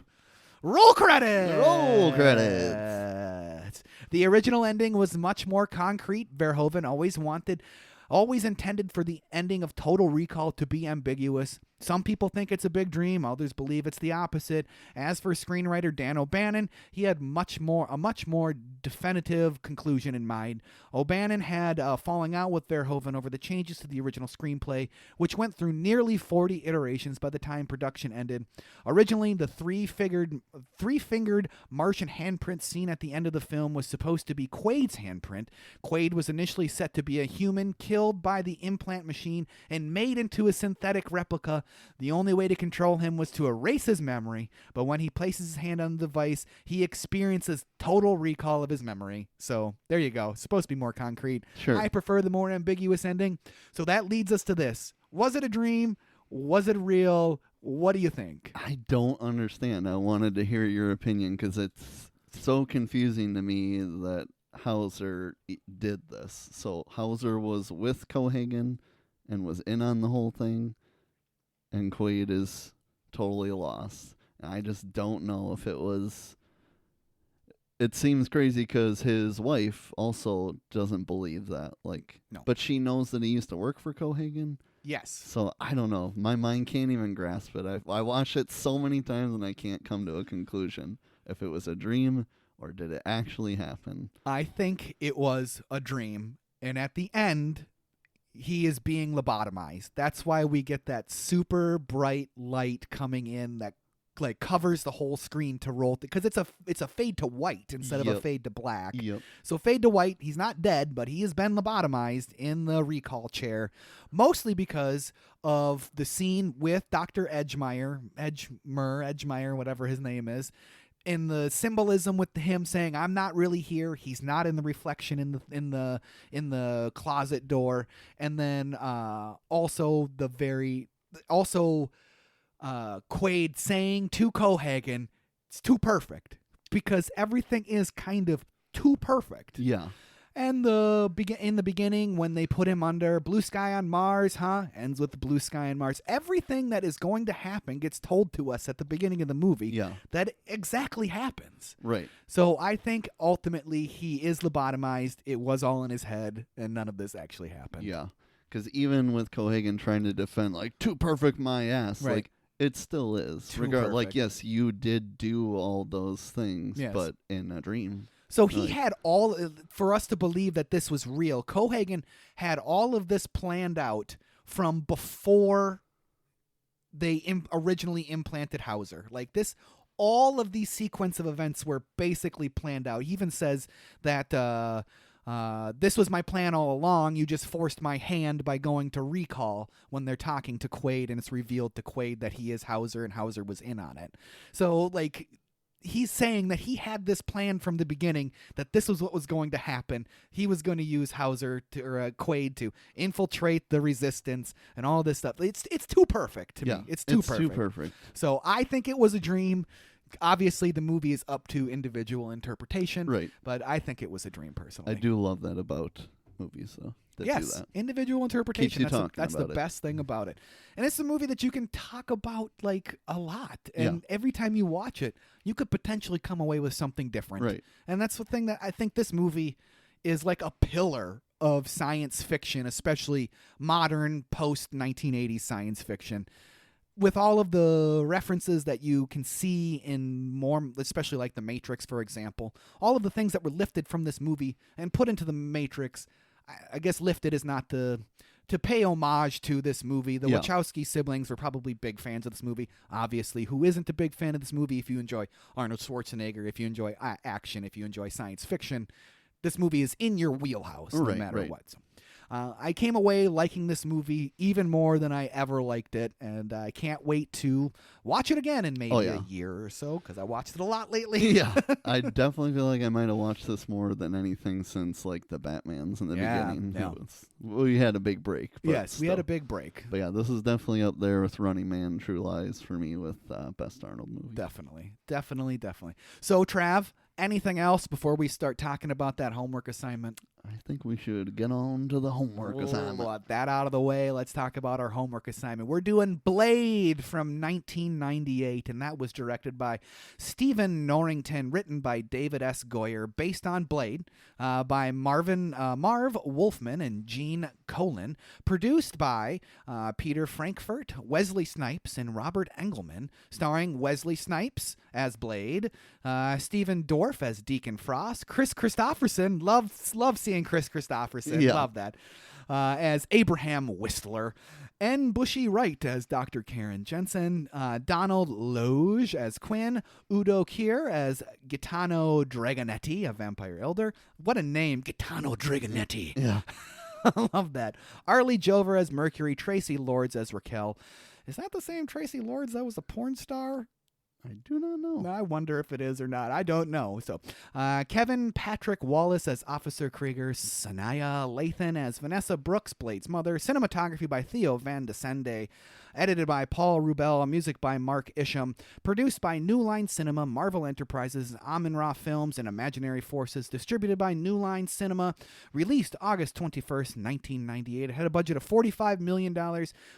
Roll credits! Roll credits. The original ending was much more concrete. Verhoeven always wanted always intended for the ending of Total Recall to be ambiguous. Some people think it's a big dream, others believe it's the opposite. As for screenwriter Dan O'Bannon, he had a much more definitive conclusion in mind. O'Bannon had a falling out with Verhoeven over the changes to the original screenplay, which went through nearly 40 iterations by the time production ended. Originally, the three-fingered Martian handprint scene at the end of the film was supposed to be Quaid's handprint. Quaid was initially set to be a human killed by the implant machine and made into a synthetic replica. The only way to control him was to erase his memory, but when he places his hand on the device, he experiences total recall of his memory. So there you go. It's supposed to be more concrete. Sure. I prefer the more ambiguous ending. So that leads us to this. Was it a dream? Was it real? What do you think? I don't understand. I wanted to hear your opinion because it's so confusing to me that Hauser did this. So Hauser was with Cohagen and was in on the whole thing, and Quaid is totally lost. I just don't know if it was... It seems crazy because his wife also doesn't believe that. No. But she knows that he used to work for Cohagen. Yes. So I don't know. My mind can't even grasp it. I watched it so many times and I can't come to a conclusion if it was a dream or did it actually happen. I think it was a dream. And at the end, he is being lobotomized. That's why we get that super bright light coming in that covers the whole screen to roll, because it's a fade to white instead of a fade to black. Yep. So fade to white, he's not dead, but he has been lobotomized in the recall chair, mostly because of the scene with Dr. Edgemeyer, whatever his name is, in the symbolism with him saying, "I'm not really here." He's not in the reflection in the closet door, and then also Quaid saying to Cohagen, "It's too perfect," because everything is kind of too perfect. Yeah. And in the beginning, when they put him under blue sky on Mars, ends with the blue sky on Mars. Everything that is going to happen gets told to us at the beginning of the movie. Yeah. That exactly happens. Right. So I think ultimately he is lobotomized. It was all in his head, and none of this actually happened. Yeah. Because even with Cohagen trying to defend, too perfect my ass, Right. It still is. Too Regardless, perfect. yes, you did do all those things, Yes. but in a dream. So he had for us to believe that this was real, Cohagen had all of this planned out from before they originally implanted Hauser. All of these sequence of events were basically planned out. He even says that this was my plan all along. You just forced my hand by going to recall when they're talking to Quaid, and it's revealed to Quaid that he is Hauser and Hauser was in on it. So, he's saying that he had this plan from the beginning, that this was what was going to happen. He was going to use Quaid to infiltrate the resistance and all this stuff. It's too perfect to me. It's too perfect. So I think it was a dream. Obviously, the movie is up to individual interpretation, Right. But I think it was a dream personally. I do love that about movies, though. That do Yes, that. individual interpretation. Keeps you talking That's about the it. best thing about it. And it's a movie that you can talk about a lot. And every time you watch it, you could potentially come away with something different. Right. And that's the thing that I think this movie is like a pillar of science fiction, especially modern post-1980s science fiction. With all of the references that you can see in more, especially like The Matrix, for example, all of the things that were lifted from this movie and put into The Matrix, I guess lifted is not to pay homage to this movie. The Wachowski siblings were probably big fans of this movie. Obviously, who isn't a big fan of this movie if you enjoy Arnold Schwarzenegger, if you enjoy action, if you enjoy science fiction? This movie is in your wheelhouse no matter what. So, I came away liking this movie even more than I ever liked it, and I can't wait to watch it again in maybe a year or so, because I watched it a lot lately. Yeah, I definitely feel like I might have watched this more than anything since the Batmans in the beginning. Yeah. We had a big break. But Yes, we had a big break. But yeah, this is definitely up there with Running Man, True Lies for me with best Arnold movie. Definitely. So, Trav, anything else before we start talking about that homework assignment? I think we should get on to the homework assignment. Well, that out of the way, let's talk about our homework assignment. We're doing Blade from 1998, and that was directed by Stephen Norrington, written by David S. Goyer, based on Blade by Marv Wolfman and Gene Colan, produced by Peter Frankfurt, Wesley Snipes, and Robert Engelman, starring Wesley Snipes as Blade, Stephen Dorff as Deacon Frost, Chris Christopherson, love seeing Chris Christopherson, love that, as Abraham Whistler, N. Bushy Wright as Dr. Karen Jensen, Donald Loge as Quinn, Udo Kier as Gaetano Dragonetti, a vampire elder. What a name, Gaetano Dragonetti. Yeah. I love that. Arlie Jover as Mercury, Tracy Lords as Raquel. Is that the same Tracy Lords that was a porn star? I do not know. I wonder if it is or not. I don't know. So, Kevin Patrick Wallace as Officer Krieger, Sanaya Lathan as Vanessa Brooks, Blade's mother, cinematography by Theo Van Descende, edited by Paul Rubel, music by Mark Isham, produced by New Line Cinema, Marvel Enterprises, Amun-Ra Films, and Imaginary Forces, distributed by New Line Cinema, released August 21st, 1998. It had a budget of $45 million,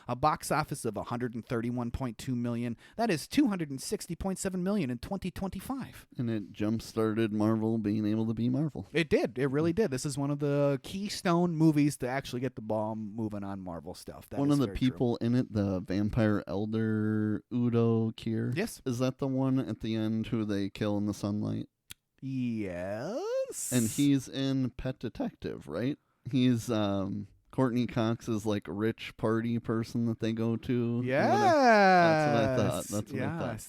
a box office of $131.2 million. That is $260.7 million in 2025. And it jump-started Marvel being able to be Marvel. It did. It really did. This is one of the keystone movies to actually get the ball moving on Marvel stuff. That One is of the very people in it, the vampire elder Udo Kier. Yes. Is that the one at the end who they kill in the sunlight? Yes. And he's in Pet Detective, right? He's Courtney Cox's like rich party person that they go to. Yes. That's what I thought. That's what I thought. Yes.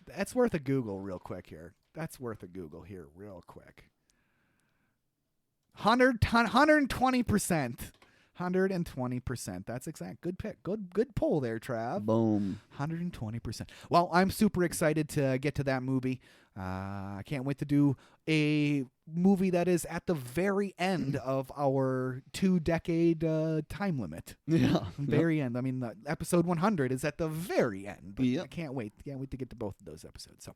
That's worth a Google real quick here. 120%. 120%. That's exact. Good pick. Good poll there, Trav. Boom. 120%. Well, I'm super excited to get to that movie. I can't wait to do a movie that is at the very end of our 2-decade time limit. Yeah. Very end. I mean, the episode 100 is at the very end. But Yep. I can't wait. Can't wait to get to both of those episodes. So,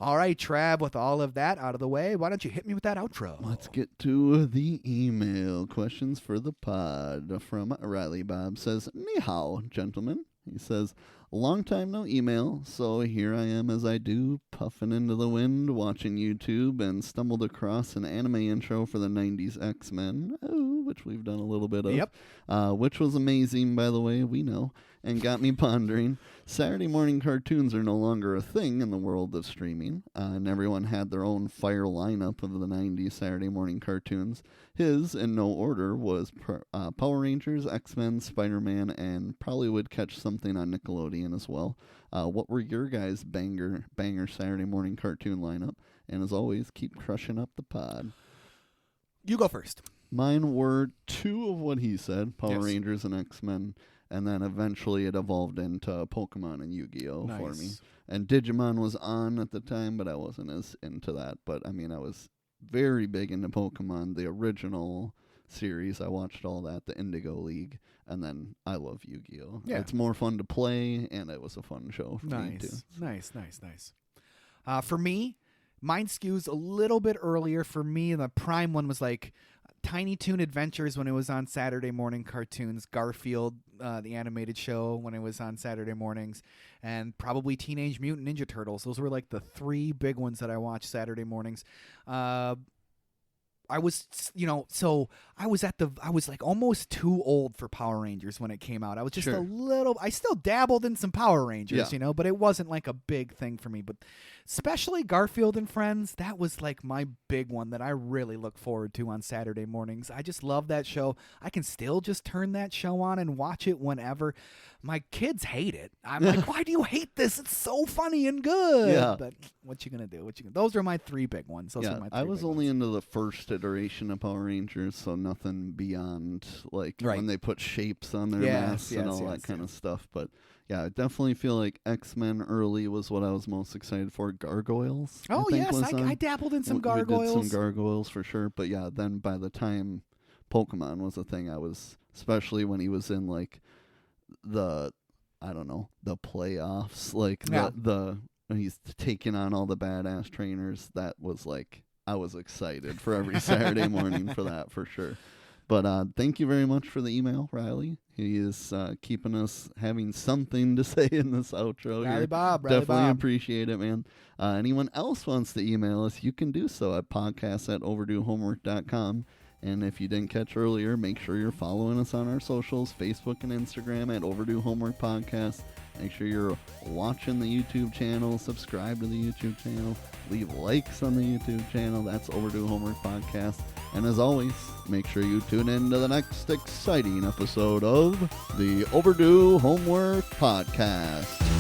all right, Trav, with all of that out of the way, why don't you hit me with that outro? Let's get to the email. Questions for the pod from Riley Bob. Says, "Ni hao, gentlemen." He says, "Long time no email, so here I am as I do, puffing into the wind, watching YouTube, and stumbled across an anime intro for the 90s X-Men, which we've done a little bit of. Yep. Which was amazing, by the way, we know, and got me pondering. Saturday morning cartoons are no longer a thing in the world of streaming, and everyone had their own fire lineup of the 90s Saturday morning cartoons. His, in no order, was Power Rangers, X-Men, Spider-Man, and probably would catch something on Nickelodeon as well. What were your guys' banger Saturday morning cartoon lineup? And as always, keep crushing up the pod." You go first. Mine were two of what he said, Power Yes. Rangers and X-Men, and then eventually it evolved into Pokemon and Yu-Gi-Oh! For me. And Digimon was on at the time, but I wasn't as into that. But, I mean, I was very big into Pokemon, the original series. I watched all that, the Indigo League, and then I love Yu-Gi-Oh! Yeah. It's more fun to play, and it was a fun show for me, too. Nice. For me, mine skews a little bit earlier. For me, the prime one was like Tiny Toon Adventures when it was on Saturday morning cartoons, Garfield, the animated show when it was on Saturday mornings, and probably Teenage Mutant Ninja Turtles. Those were like the three big ones that I watched Saturday mornings. I was, so I was like almost too old for Power Rangers when it came out. I was just I still dabbled in some Power Rangers, but it wasn't like a big thing for me. But especially Garfield and Friends, that was like my big one that I really look forward to on Saturday mornings. I just love that show. I can still just turn that show on and watch it whenever. My kids hate it. I'm like, why do you hate this? It's so funny and good. Yeah. But what you gonna do? Those are my three big ones. I was only into the first iteration of Power Rangers, so nothing beyond like when they put shapes on their masks and all that kind of stuff. But yeah, I definitely feel like X-Men early was what I was most excited for. Gargoyles. Oh, yes, I dabbled in some Gargoyles. We did some Gargoyles for sure. But yeah, then by the time Pokemon was a thing, I was, especially when he was in like the playoffs, like the when he's taking on all the badass trainers, that was like I was excited for every Saturday morning for that, for sure. But thank you very much for the email, Riley. He is keeping us having something to say in this outro Riley here. Bob. Definitely appreciate it, man. Anyone else wants to email us, you can do so at podcast@overduehomework.com. And if you didn't catch earlier, make sure you're following us on our socials, Facebook and Instagram at Overdue Homework Podcast. Make sure you're watching the YouTube channel, subscribe to the YouTube channel, leave likes on the YouTube channel. That's Overdue Homework Podcast. And as always, make sure you tune in to the next exciting episode of the Overdue Homework Podcast.